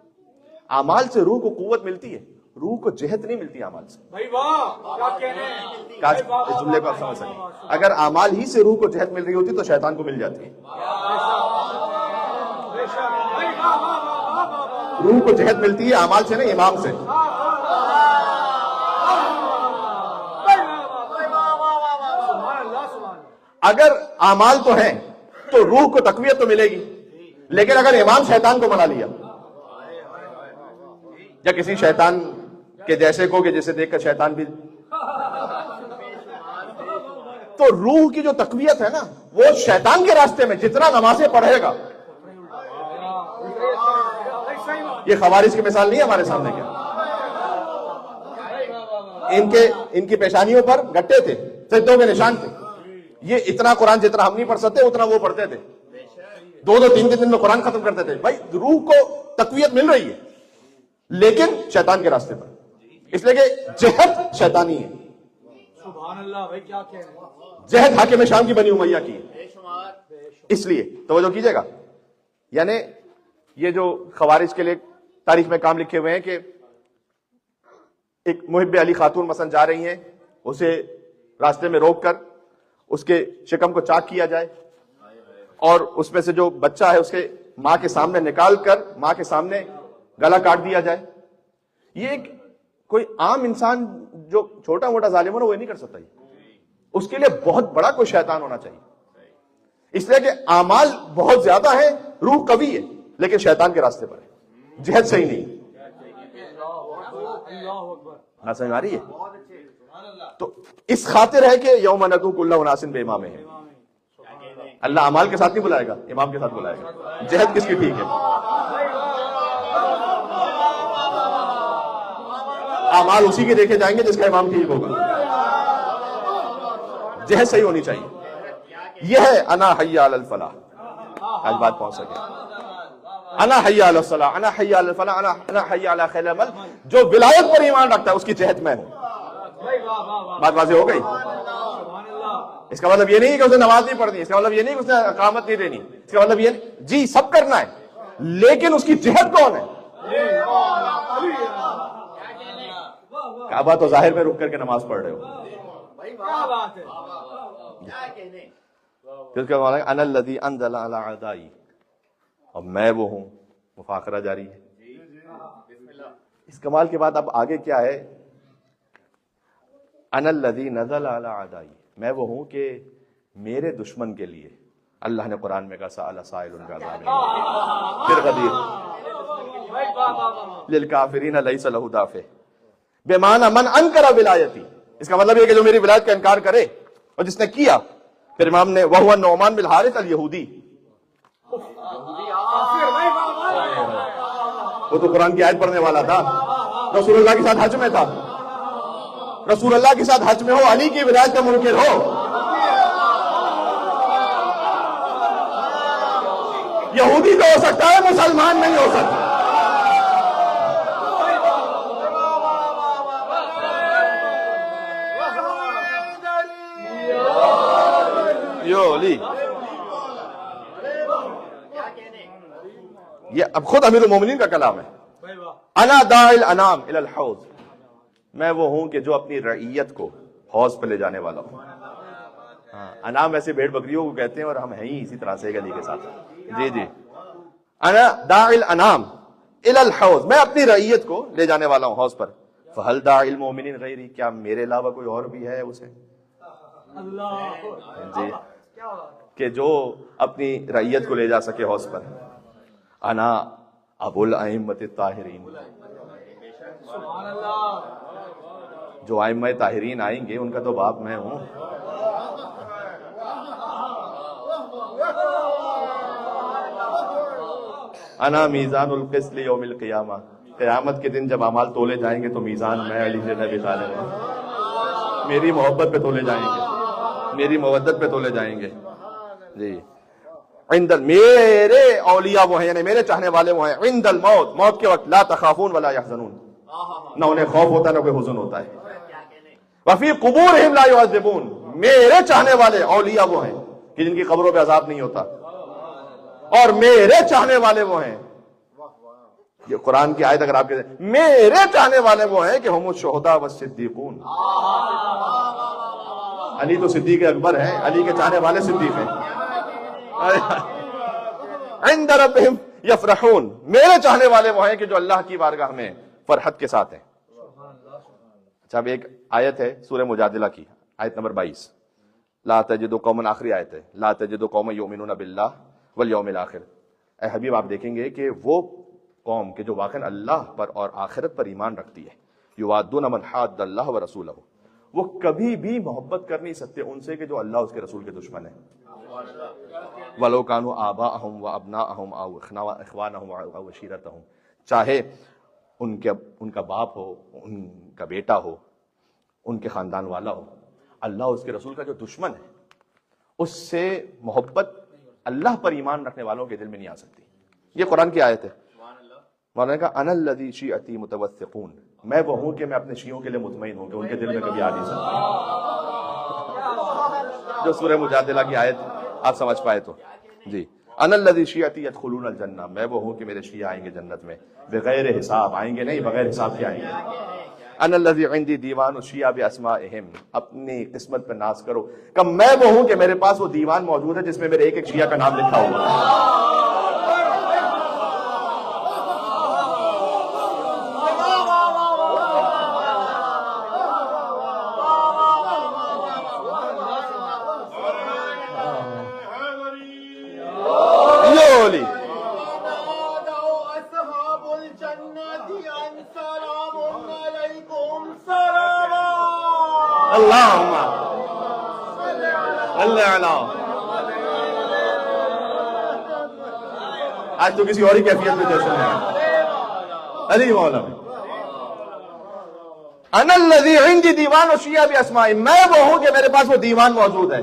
اعمال سے روح کو قوت ملتی ہے، روح کو جہت نہیں ملتی اعمال سے. بھائی واہ، کیا کہنے ہیں. کاش اس جملے کو آپ سمجھ سکیں. اگر اعمال ہی سے روح کو جہت مل رہی ہوتی تو شیطان کو مل جاتی ہے. روح کو جہت ملتی ہے اعمال سے نہیں، امام سے. اگر اعمال تو ہیں تو روح کو تقویت تو ملے گی، لیکن اگر امام شیطان کو بنا لیا یا کسی شیطان کے جیسے کو کہ جسے دیکھ کر شیطان بھی، تو روح کی جو تقویت ہے نا وہ شیطان کے راستے میں جتنا نمازیں پڑھے گا یہ خوارج کی مثال نہیں ہے ہمارے سامنے کیا؟ ان کی پیشانیوں پر گٹے تھے، سجدوں کے نشان تھے. یہ اتنا قرآن جتنا ہم نہیں پڑھ سکتے اتنا وہ پڑھتے تھے. 2-2 3 دن میں قرآن ختم کرتے تھے. بھائی روح کو تقویت مل رہی ہے لیکن شیطان کے راستے پر، اس لیے کہ جہد شیطانی ہے. سبحان اللہ بھائی کیا کہہ رہے ہیں. جہد حاکم شام کی بنی امیہ کی ہے. اس لیے توجہ کیجئے گا. یعنی یہ جو خوارج کے لیے تاریخ میں کام لکھے ہوئے ہیں کہ ایک محب علی خاتون مثلا جا رہی ہیں، اسے راستے میں روک کر اس کے شکم کو چاک کیا جائے اور اس میں سے جو بچہ ہے اس کے ماں کے سامنے نکال کر ماں کے سامنے گلا کاٹ دیا جائے. یہ ایک کوئی عام انسان جو چھوٹا موٹا ظالم ہے وہ نہیں کر سکتا. اس کے لیے بہت بڑا کوئی شیطان ہونا چاہیے. اس لیے کہ اعمال بہت زیادہ ہیں، روح قوی ہے لیکن شیطان کے راستے پر ہے، جہد صحیح نہیں. نہ سمجھ آ رہی ہے؟ تو اس خاطر ہے کہ یوم ندعو کل اناس بامامہم. اللہ اعمال کے ساتھ نہیں بلائے گا، امام کے ساتھ بلائے گا. جہد کس کی ٹھیک ہے؟ اعمال اسی کے دیکھے جائیں گے جس کا امام ٹھیک ہوگا. جہد صحیح ہونی چاہیے. یہ ہے انا حی علی الفلاح. آج بات پہنچ سکے. انا حی علی الصلاح، انا حی علی الفلاح، انا حی علی خیر العمل. جو ولایت پر ایمان رکھتا ہے اس کی جہد میں ہوں. بات واضح ہو گئی؟ اس کا مطلب یہ نہیں کہ اسے نماز نہیں پڑھنی، اس کا مطلب یہ نہیں کہ اسے اقامت نہیں دینی، اس کا مطلب یہ نہیں جی سب کرنا ہے لیکن اس کی جہد کون ہے؟ کعبہ تو ظاہر میں رک کر کے نماز پڑھ رہے ہو. جس کا معنی انا الذی انزل علی اعدائی، اور میں وہ ہوں. مفاخرہ جاری ہے. اس کمال کے بعد اب آگے کیا ہے؟ انا الذی نزل علی اعدائی، میں وہ ہوں کہ میرے دشمن کے لیے اللہ نے قرآن میں کہا سأل سائل بعذاب پھر غدیر للکافرین لیس لہ دافع بمعنی من انکر ولایتی. اس کا مطلب یہ کہ جو میری ولایت کا انکار کرے، اور جس نے کیا پھر امام نے وہو نعمان بن الحارث الیہودی، وہ تو قرآن کی آیت پڑھنے والا تھا، رسول اللہ کے ساتھ حج میں تھا، رسول اللہ کے ساتھ حج میں ہو، علی کی ولایت کا منکر ہو. یہودی تو ہو سکتا ہے، مسلمان نہیں ہو سکتا. یہ اب خود امیر المومنین کا کلام ہے. انا داعی الانام الی الحوض، میں وہ ہوں کہ جو اپنی رعیت کو حوض پہ لے جانے والا ہوں. انام ایسے بھیڑ بکریوں کو کہتے ہیں اور ہم ہیں ہی اسی طرح سے گلی کے ساتھ. جی جی. انا داعی الانام الی الحوض، میں اپنی رعیت کو لے جانے والا ہوں حوض پر. فہل داعی المومنین غیری، کیا میرے علاوہ کوئی اور بھی ہے اسے؟ جی کہ جو اپنی رعیت کو لے جا سکے حوض پر. انا ابو الائمۃ الطاہرین، جو ائمہ طاہرین آئیں گے ان کا تو باپ میں ہوں. انا میزان القسط یوم القیامہ، قیامت کے دن جب اعمال تولے جائیں گے تو میزان میں علی بن ابی طالب ہوں. میری محبت پہ تولے جائیں گے، میری مودت پہ تولے جائیں گے. جی عند میرے اولیاء وہ ہیں، یعنی میرے چاہنے والے وہ ہیں. عند الموت، موت کے وقت لا تخافون ولا يحزنون، نہ انہیں خوف ہوتا ہے نہ کوئی حزن ہوتا ہے. وفی قبورہم لا يعذبون، میرے چاہنے والے اولیاء وہ ہیں کہ جن کی قبروں پہ عذاب نہیں ہوتا. اور میرے چاہنے والے وہ ہیں، یہ قرآن کی آیت اگر آپ کہتے ہیں میرے چاہنے والے وہ ہیں کہ ہم الشہداء والصدیقون. علی تو صدیق اکبر ہیں، علی کے چاہنے والے صدیق ہیں. عند ربہم یفرحون، میرے چاہنے والے وہ ہیں کہ جو اللہ کی بارگاہ میں فرحت کے ساتھ ہیں. اچھا اب ایک آیت ہے سورہ مجادلہ کی، آیت نمبر 22. لا تجد قوما، آخری آیت ہے، لا تجد قوما یؤمنون باللہ والیوم الآخر. اے حبیب آپ دیکھیں گے کہ وہ قوم کہ جو واقعا اللہ پر اور آخرت پر ایمان رکھتی ہے، یوادون من حاد اللہ ورسولہ، وہ کبھی بھی محبت کر نہیں سکتے ان سے کہ جو اللہ اس کے رسول کے دشمن ہیں. وَلَوْ كَانُوا آبَاءَهُمْ وَأَبْنَاءَهُمْ أَوْ إِخْوَانَهُمْ أَوْ عَشِيرَتَهُمْ، چاہے ان کا باپ ہو، ان کا بیٹا ہو، ان کے خاندان والا ہو، اللہ اور اس کے رسول کا جو دشمن ہے اس سے محبت اللہ پر ایمان رکھنے والوں کے دل میں نہیں آ سکتی. یہ قرآن کی آیت ہے. مولانا نے کہا انا الذی شیعتی متوثقون، میں وہ ہوں کہ میں اپنے شیعوں کے لیے مطمئن ہوں کہ ان کے دل میں کبھی آ نہیں سکتی. جو سورہ مجادلہ کی آیت آپ سمجھ پائے تو جی. انا الذی شیعتی یدخلون الجنہ، میں وہ ہوں کہ میرے شیعہ آئیں گے جنت میں بغیر حساب. آئیں گے نہیں، بغیر حساب کے آئیں گے. انا الذی عندی دیوان الشیعہ باسمائہم، اپنی قسمت پہ ناز کرو کہ میں وہ ہوں کہ میرے پاس وہ دیوان موجود ہے جس میں میرے ایک ایک شیعہ کا نام لکھا ہوا ہے. اللہم اللہ علیہ. آج تو کسی اور ہی کیفیت میں جشن ہے. علی مولانا انا الذی عندی دیوان الشیعہ باسماء، میں وہ ہوں کہ میرے پاس وہ دیوان موجود ہے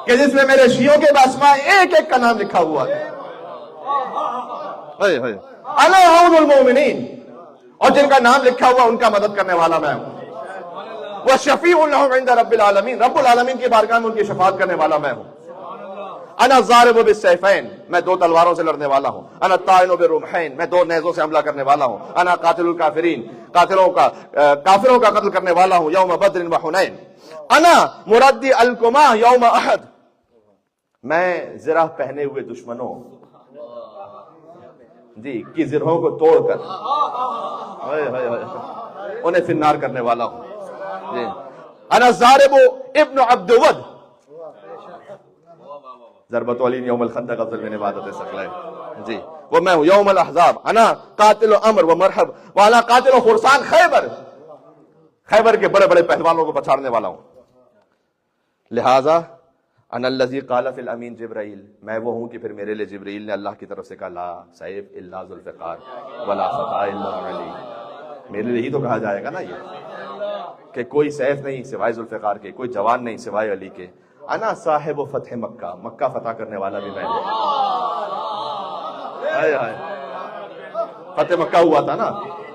کہ جس میں میرے شیعوں کے باسماء ایک ایک کا نام لکھا ہوا ہے. انا عون المؤمنین، اور جن کا نام لکھا ہوا ان کا مدد کرنے والا میں ہوں. وشفیع لهم عند رب العالمین، رب العالمین کی بارگاہ میں ان کی شفاعت کرنے والا میں ہوں. انا الضارب بالسیفین، میں دو تلواروں سے لڑنے والا ہوں. انا الطاعن بالرمحین، میں دو نیزوں سے حملہ کرنے والا ہوں. انا قاتل الکافرین، کافروں کا قتل کرنے والا ہوں یوم بدر و حنین. انا مردی الکما یوم احد، میں زرہ پہنے ہوئے دشمنوں جی کی زرہوں کو توڑ کر انہیں فی النار کرنے والا ہوں. جی. انا ضارب ابن عبد ود، ضربت علی یوم الخندق افضل من عبادت ثقلین. جی وہ میں ہوں یوم الاحزاب. انا قاتل امر و مرحب وانا قاتل فرسان خیبر، خیبر کے بڑے بڑے پہلوانوں کو پچھاڑنے والا ہوں. لہذا انا الذی قال فی الامین جبرائیل، میں وہ ہوں کہ پھر میرے لیے جبرائیل نے اللہ کی طرف سے کہا لا سیف الا ذوالفقار ولا فتح الا علی. میرے لیے ہی تو کہا جائے گا نا یہ کہ کوئی سیف نہیں سوائے ذوالفقار کے، کوئی جوان نہیں سوائے علی کے. انا صاحب فتح مکہ، مکہ فتح کرنے والا بھی میں ہوں. فتح مکہ ہوا تھا نا،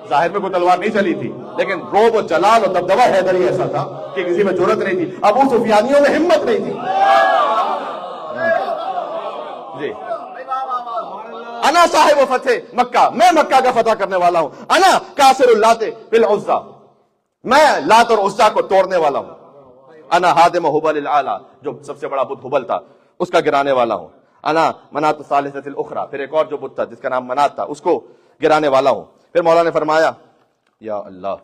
ظاہر میں کوئی تلوار نہیں چلی تھی لیکن روب و جلال اور دبدبہ حیدری ایسا تھا کہ کسی میں جرأت نہیں تھی. ابو سفیانیوں میں ہمت نہیں تھی. جی انا صاحب فتح مکہ، میں مکہ کا فتح کرنے والا ہوں. انا کاسر اللات بالعزى، میں لات اور عزا کو توڑنے والا ہوں. انا ہادم حبل العالی، جو سب سے بڑا بت حبل تھا اس کا گرانے والا ہوں. انا منات الثالثۃ الاخرى، پھر ایک اور جو بت تھا جس کا نام منات تھا اس کو گرانے والا ہوں. پھر مولا نے فرمایا یا اللہ،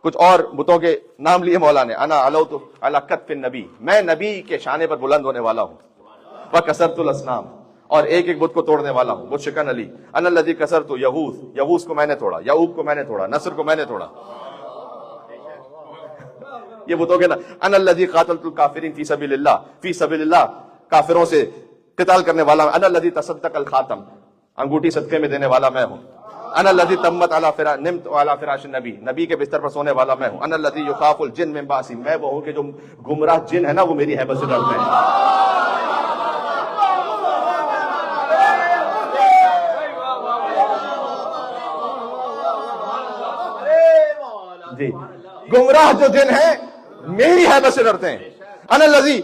کچھ اور بتوں کے نام لیے مولا نے. انا علوت علی کتف النبی، میں نبی کے شانے پر بلند ہونے والا ہوں. وکسرت الاصنام، اور ایک ایک بت کو توڑنے والا ہوں. بت شکن علی. انا الذی کسرت یغوث، یغوث کو میں نے توڑا، یعوق کو میں نے توڑا، نصر کو میں نے توڑا. یہ بتوں کے نا. انا الذی قاتلت الکافرین فی سبیل اللہ، فی سبیل اللہ کافروں سے قتال کرنے والا ہوں. انا الذی تصدق الخاتم، انگوٹھی صدقے میں دینے والا میں ہوں. انا الذی تمت نمت علی فراش النبی، نبی کے بستر پر سونے والا میں ہوں. انا الذی یخاف الجن من باسی، میں وہ ہوں کہ جو گمراہ جن ہے نا وہ میری ہیبت سے ڈرتے ہیں. جی گمراہ جو جن ہیں میری حیبت سے ڈرتے ہیں. انا الذی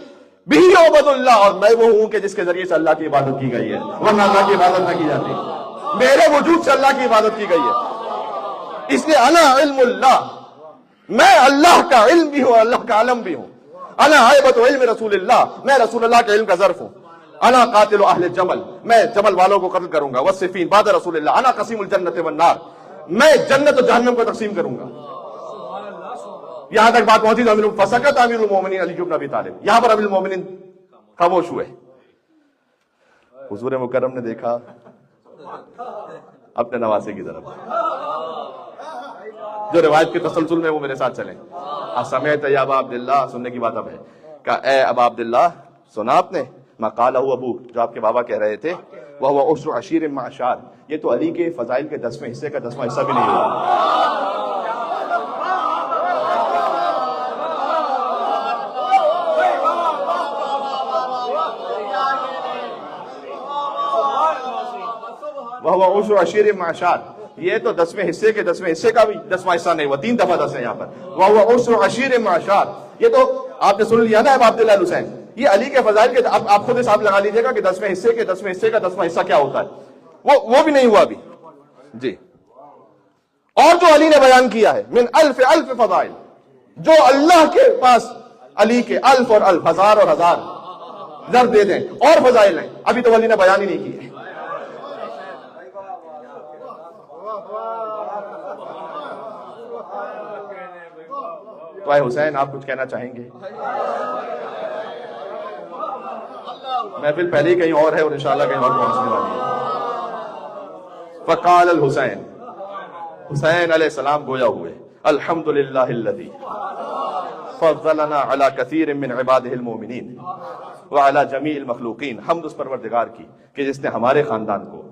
بہ عبد اللہ، اور میں وہ ہوں کہ جس کے ذریعے سے اللہ کی عبادت کی گئی ہے، ورنہ اللہ کی عبادت نہ کی جاتی. میرے وجود سے اللہ کی عبادت کی گئی ہے. اس لیے انا علم اللہ، میں اللہ کا علم بھی ہوں، اللہ کا علم بھی ہوں. انا حیبت علم رسول اللہ، میں رسول اللہ کے علم کا ظرف ہوں. انا قاتل اہل جمل، میں جمل والوں کو قتل کروں گا. والصفین بعد رسول اللہ. انا قسیم الجنت والنار، میں جنت و جہنم کو تقسیم کروں گا. یہاں تک بات پہنچی تو فسکت امیر المومنین علی بن ابی طالب، یہاں پر امیر المومنین خاموش ہوئے. حضور مکرم نے دیکھا اپنے نواسے کی طرف، جو روایت کے تسلسل میں وہ میرے ساتھ چلیں. سمعت یا ابا عبداللہ، سننے کی بات اب ہے. کہا اے ابا عبداللہ، سنا آپ نے ما قالہ ابو، جو آپ کے بابا کہہ رہے تھے. وَهُوَ عُشْرُ عَشِيرٍ مَعَ شَارٍ. یہ تو علی کے فضائل کے 10ویں حصے کا 10واں حصہ بھی نہیں ہوا. وَهُوَ عُشْرُ عَشِيرٍ مَعَ شَارٍ. یہ تو 10ویں حصے کے 10ویں حصے کا بھی 10واں حصہ نہیں ہوا. 3 دفعہ 10 ہے یہاں پر. وَهُوَ عُشْرُ عَشِيرٍ مَعَ شَارٍ. یہ تو آپ نے سن لیا نا اب عبداللہ الحسین. یہ علی کے فضائل کے آپ خود حساب لگا لیجیے گا کہ 10ویں حصے کے 10ویں حصے کا 10واں حصہ کیا ہوتا ہے. وہ بھی نہیں ہوا ابھی. جی. اور جو علی نے بیان کیا ہے من الف فضائل, جو اللہ کے پاس علی کے الف اور الف, ہزار اور ہزار ضرب دے دیں اور فضائل ہیں, ابھی تو علی نے بیان ہی نہیں کیے. تو اے حسین آپ کچھ کہنا چاہیں گے؟ محفل پہلے ہی کہیں اور ہے اور انشاءاللہ کہیں اور پہنچنے والی ہے. فقال الحسین, حسین علیہ السلام گویا ہوئے, الحمدللہ الذی فضلنا علی کثیر من عبادہ المؤمنین وعلی جمیع المخلوقین. حمد اس پروردگار کی کہ جس نے ہمارے خاندان کو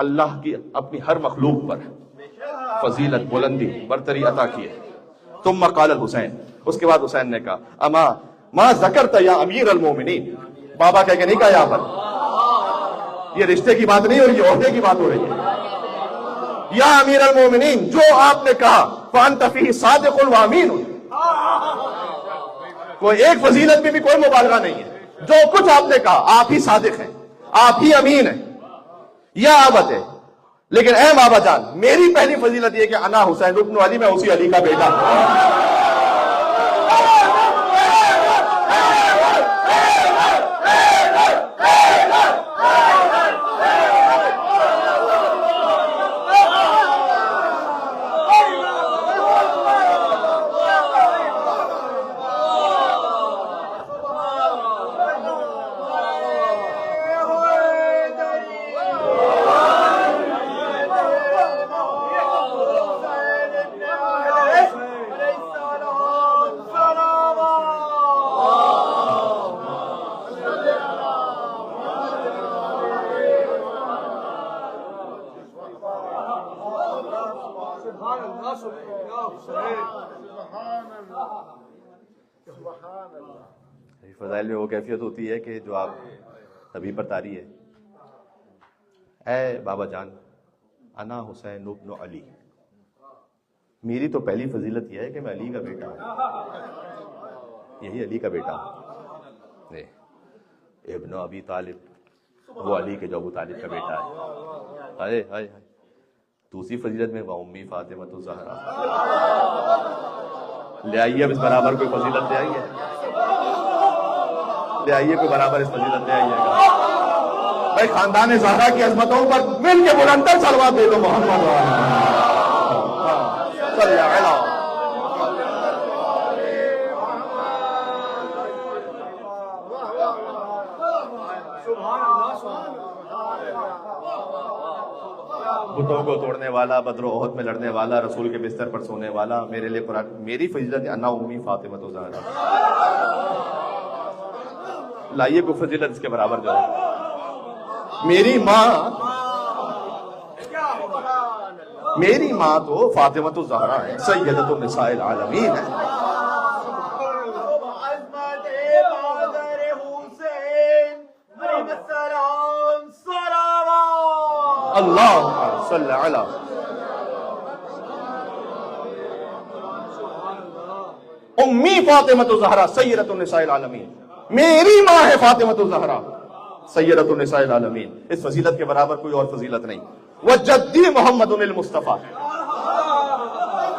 اللہ کی اپنی ہر مخلوق پر فضیلت, بلندی, برتری عطا کی ہے. ثم قال الحسین, اس کے بعد حسین نے کہا, اما ما ذکرت یا امیر المومنین. بابا کہہ کے نہیں کہا یہاں پر, یہ رشتے کی بات نہیں ہو رہی, عہدے کی بات ہو رہی ہے. یا امیر المومنین, جو آپ نے کہا فانت فیہ صادق و امین. کوئی ایک فضیلت میں بھی کوئی مبالغہ نہیں ہے. جو کچھ آپ نے کہا آپ ہی صادق ہیں, آپ ہی امین ہیں. یا آبت ہے, لیکن اے بابا جان, میری پہلی فضیلت یہ کہ انا حسین ابن علی, میں اسی علی کا بیٹا ہوں. فضائل میں وہ کیفیت ہوتی ہے کہ جو آپ ابھی پر طاری ہے. اے بابا جان, انا حسین ابن علی, میری تو پہلی فضیلت یہ ہے کہ میں علی کا بیٹا ہوں, یہی علی کا بیٹا ہوں. ابن ابی طالب, وہ علی کے جو ابو طالب کا بیٹا ہے. ہائے ہائے ہائے. دوسری فضیلت میں امی فاطمہ الزہرا. لے آئیے اب اس برابر کوئی فضیلت لے آئیے, لے آئیے کوئی برابر اس فضیلت لے آئیے گا. بھائی خاندان زہرا کی عظمتوں پر مل کے بلندر صلوات دے دو محمد صلی اللہ علیہ. بتوں کو توڑنے والا, بدر و احد میں لڑنے والا, رسول کے بستر پر سونے والا, میرے لیے قرآن, میری فضیلت انا امی فاطمہ الزہرا. لائیے کو فضیلت اس کے برابر جو ہے. میری ماں تو فاطمہ الزہرا ہے, سیدۃ النساء العالمین ہے. اللہ صلی علی. امی فاطمہ الزہرا سیدۃ النساء العالمین, میری ماں ہے فاطمہ الزہرا سیدۃ النساء العالمین. اس فضیلت کے برابر کوئی اور فضیلت نہیں. وجدی محمد المصطفیٰ.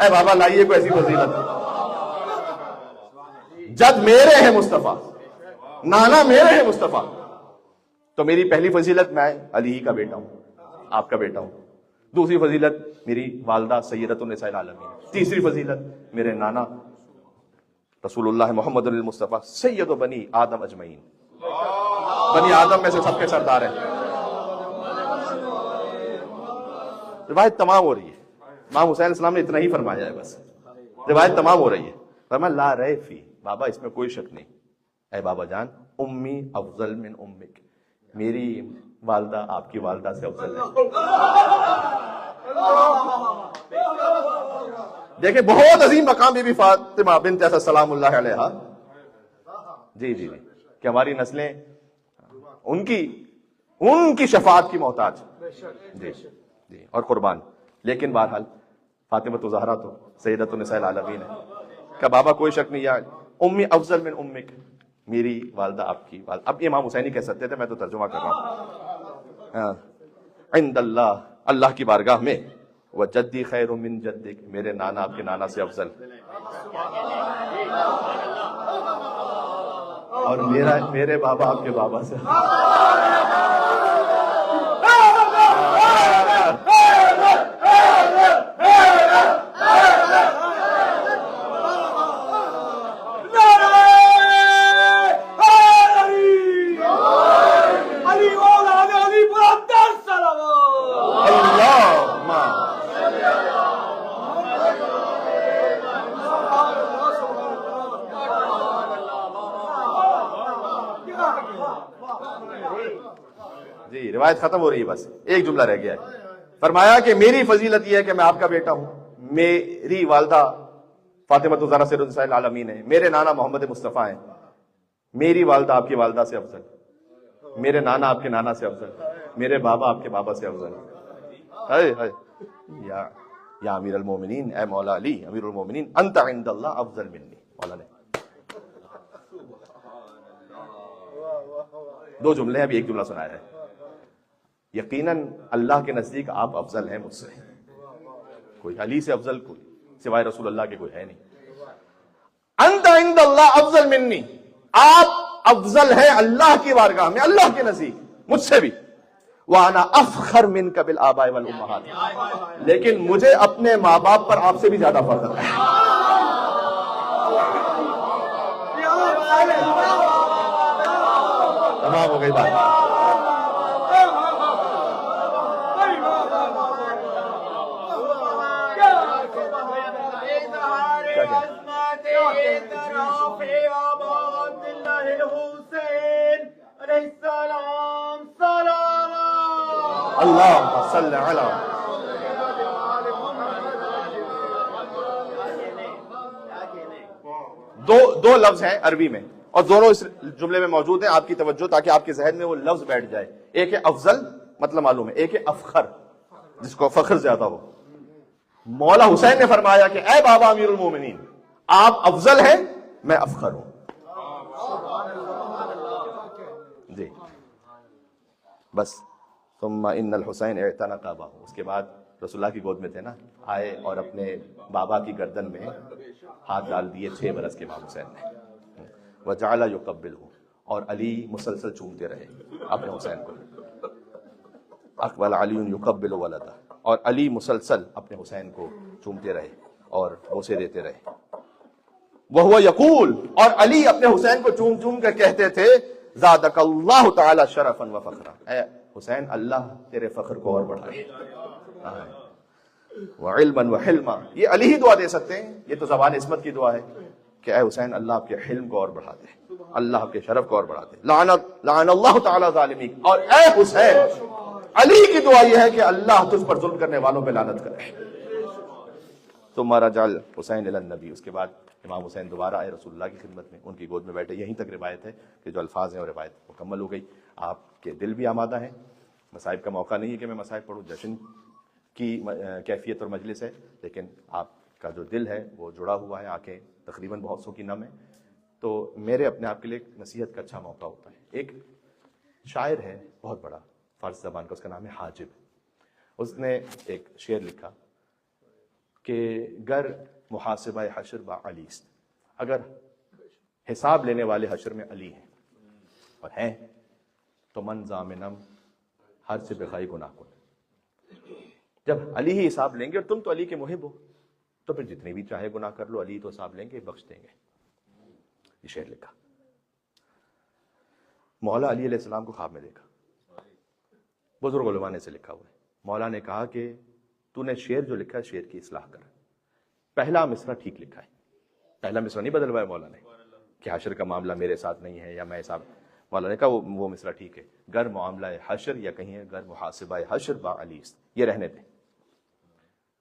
اے بابا لائیے کوئی ایسی فضیلت. جد میرے ہیں مصطفیٰ, نانا میرے ہیں مصطفیٰ. تو میری پہلی فضیلت میں علی ہی کا بیٹا ہوں, آپ کا بیٹا ہوں. دوسری فضیلت میری والدہ سیدۃ النساء العالمین. تیسری فضیلت میرے نانا رسول اللہ محمد المصطفیٰ سید و بنی آدم اجمعین, بنی آدم میں سے سب کے سردار ہیں. روایت تمام ہو رہی ہے, امام حسین السلام نے اتنا ہی فرمایا ہے, بس روایت تمام ہو رہی ہے. فرمایا لا ریب فی, بابا اس میں کوئی شک نہیں. اے بابا جان, امی افضل من امک, میری والدہ آپ کی والدہ سے افضل ہے. دیکھیں بہت عظیم مقام بی بی فاطمہ بنت اسد سلام اللہ علیہا. جی جی جی کہ ہماری نسلیں ان کی شفاعت کی محتاج. جی جی اور قربان. لیکن بہرحال فاطمہ الزہرا تو سیدۃ النساء العالمین ہے. کہ بابا کوئی شک نہیں، یا امی افضل من امک، میری والدہ آپ کی والدہ. اب امام حسین ہی کہہ سکتے تھے، میں تو ترجمہ کر رہا ہوں. عند اللہ، اللہ کی بارگاہ میں، وجدی خیر من جدک، میرے نانا آپ کے نانا سے افضل، اور میرے بابا آپ کے بابا سے. جی روایت ختم ہو رہی ہے، بس ایک جملہ رہ گیا ہے. فرمایا کہ میری فضیلت یہ ہے کہ میں آپ کا بیٹا ہوں، میری والدہ فاطمہ الزہرا سیدۃ النساء العالمین ہے، میرے نانا محمد مصطفیٰ ہیں، میری والدہ آپ کی والدہ سے افضل، میرے نانا آپ کے نانا سے افضل، میرے بابا آپ کے بابا سے افضل. یا امیر المومنین، اے مولا علی امیر المومنین، انت عند اللہ افضل منی. مولا نے دو جملے ہیں، ابھی ایک جملہ سنایا ہے. یقیناً اللہ کے نزدیک آپ افضل ہیں مجھ سے، کوئی علی سے افضل کوئی سوائے رسول اللہ کے کوئی ہے نہیں. انت عند اللہ افضل منی، آپ افضل ہیں اللہ کی بارگاہ میں، اللہ کے نزدیک مجھ سے بھی. وانا افخر منک بالآباء والامہات، لیکن مجھے اپنے ماں باپ پر آپ سے بھی زیادہ فخر ہے. تمام ہو گئی بات. اللہ صلی علی. دو لفظ ہیں عربی میں، اور دونوں اس جملے میں موجود ہیں. آپ کی توجہ تاکہ آپ کے ذہن میں وہ لفظ بیٹھ جائے. ایک ہے افضل، مطلب معلوم ہے. ایک ہے افخر، جس کو فخر زیادہ ہو. مولا حسین نے فرمایا کہ اے بابا امیر المومنین، آپ افضل ہیں، میں افخر ہوں. جی بس. ثم ان الحسین اعتنق اباہ، اس کے بعد رسول اللہ کی گود میں تھے نا، آئے اور اپنے بابا کی گردن میں ہاتھ ڈال دیے 6 برس کے امام حسین نے. وجعل یقبلہ، اور علی مسلسل چومتے رہے اپنے حسین کو. اقبل علی یقبل ولدہ، اور علی مسلسل اپنے حسین کو چومتے رہے اور بوسے دیتے رہے. وہو یقول، اور علی اپنے حسین کو چوم چوم کر کہتے تھے، زادک اللہ تعالی شرفا و فخرا، اے حسین اللہ تیرے فخر کو اور بڑھائے. وعلما وحلما، یہ علی ہی دعا دے سکتے ہیں، یہ تو زبان عصمت کی دعا ہے کہ اے حسین اللہ آپ کے حلم کو اور بڑھا دے، اللہ آپ کے شرف کو اور بڑھا دے. لعن اللہ تعالی ظالمیک، اور اے حسین علی کی دعا یہ ہے کہ اللہ تجھ پر ظلم کرنے والوں پہ لعنت کرے. ثم رجع حسین الی النبی، اس کے بعد امام حسین دوبارہ آئے رسول اللہ کی خدمت میں، ان کی گود میں بیٹھے. یہیں تک روایت ہے کہ جو الفاظ ہیں وہ روایت مکمل ہو گئی. آپ کے دل بھی آمادہ ہیں. مصائب کا موقع نہیں ہے کہ میں مصائب پڑھوں، جشن کی کیفیت اور مجلس ہے، لیکن آپ کا جو دل ہے وہ جڑا ہوا ہے. آنکھیں تقریباً بہت سو کی نم ہے، تو میرے اپنے آپ کے لیے نصیحت کا اچھا موقع ہوتا ہے. ایک شاعر ہے بہت بڑا فارسی زبان کا، اس کا نام ہے حاجب. اس نے ایک شعر لکھا کہ گر محاسبہ حشر با علی است، اگر حساب لینے والے حشر میں علی ہیں اور ہیں تو من ضامنم ہر سے بخائی گناہ کن. جب علی ہی حساب لیں گے اور تم تو علی کے محب ہو تو پھر جتنی بھی چاہے گناہ کر لو، علی تو حساب لیں گے، بخش دیں گے. یہ شعر لکھا. مولا علی علیہ السلام کو خواب میں دیکھا، بزرگ علماء نے سے لکھا ہوا ہے. مولا نے کہا کہ تو نے شعر جو لکھا ہے شعر کی اصلاح کر. پہلا مصرع ٹھیک لکھا ہے، پہلا مصرع نہیں بدلوایا مولا نے کہ حشر کا معاملہ میرے ساتھ نہیں ہے یا میں حساب. مولانا نے کہا وہ مصرع ٹھیک ہے، گر معاملہ حشر یا کہیں گر محاسبہ حشر با علی، یہ رہنے دیں۔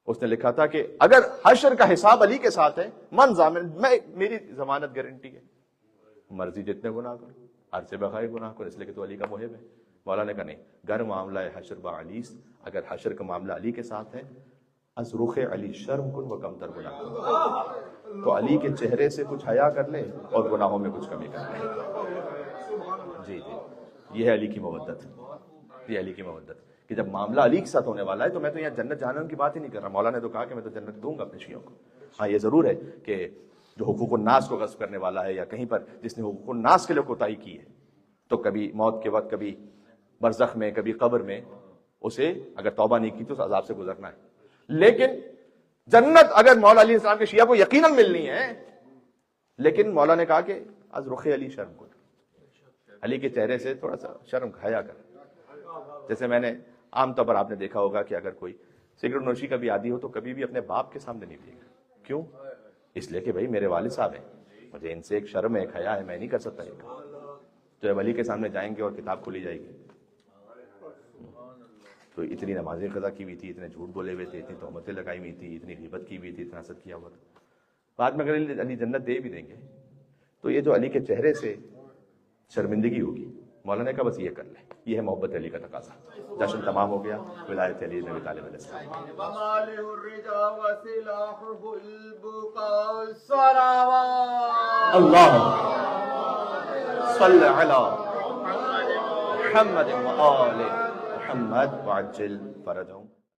اس نے لکھا تھا کہ اگر حشر کا حساب علی کے ساتھ ہے، من ضامن، میری ضمانت گارنٹی ہے، مرضی جتنے گناہ کرو، عرض بغیر گناہ کرو، اس لیے کہ تو علی کا محب ہے۔ مولانا نے کہا نہیں، گر معاملہ حشر با علی، اگر حشر کا معاملہ علی کے ساتھ ہے، از رخ علی شرم کن و کم تر گناہ کن، تو علی کے چہرے سے کچھ حیا کر لے اور گناہوں میں کچھ کمی کر لے۔ جی جی، یہ ہے علی کی مودت، یہ علی کی مودت کہ جب معاملہ علی کے ساتھ ہونے والا ہے تو میں تو یہاں جنت جہنم کی بات ہی نہیں کر رہا۔ مولانا نے تو کہا کہ میں تو جنت دوں گا اپنے شیعوں کو۔ ہاں یہ ضرور ہے کہ جو حقوق الناس کو غصب کرنے والا ہے یا کہیں پر جس نے حقوق الناس کے لیے کوتاہی کی ہے، تو کبھی موت کے وقت، کبھی برزخ میں، کبھی قبر میں، اسے اگر توبہ نہیں کی تو اس عذاب سے گزرنا ہے۔ لیکن جنت اگر مولا علی السلام کے شیعہ کو یقیناً ملنی ہے، لیکن مولا نے کہا کہ از رخ علی شرم کن، علی کے چہرے سے تھوڑا سا شرم کھایا کر۔ جیسے میں نے عام طور پر آپ نے دیکھا ہوگا کہ اگر کوئی سگریٹ نوشی کا بھی عادی ہو تو کبھی بھی اپنے باپ کے سامنے نہیں پیے گا۔ کیوں؟ اس لیے کہ بھائی میرے والد صاحب ہیں، مجھے ان سے ایک شرم ہے، ایک حیا ہے، میں نہیں کر سکتا یہ کام۔ جو ولی کے سامنے جائیں گے اور کتاب کھولی جائے گی تو اتنی نمازیں قضا کی ہوئی تھی، اتنے جھوٹ بولے ہوئے تھے، اتنی تہمتیں لگائی ہوئی تھی، اتنی غیبت کی ہوئی تھی، اتنا حسد کیا ہوا تھا، بعد میں اگر علی جنت دے بھی دیں گے تو یہ جو علی کے چہرے سے شرمندگی ہوگی، مولانا کا بس یہ کر لیں۔ یہ ہے محبت علی کا تقاضا۔ جشن تمام ہو گیا، ولایت علی نبی طالب علیہ السلام۔ اللہ صلی علی محمد و آل محمد وعجل فرجهم۔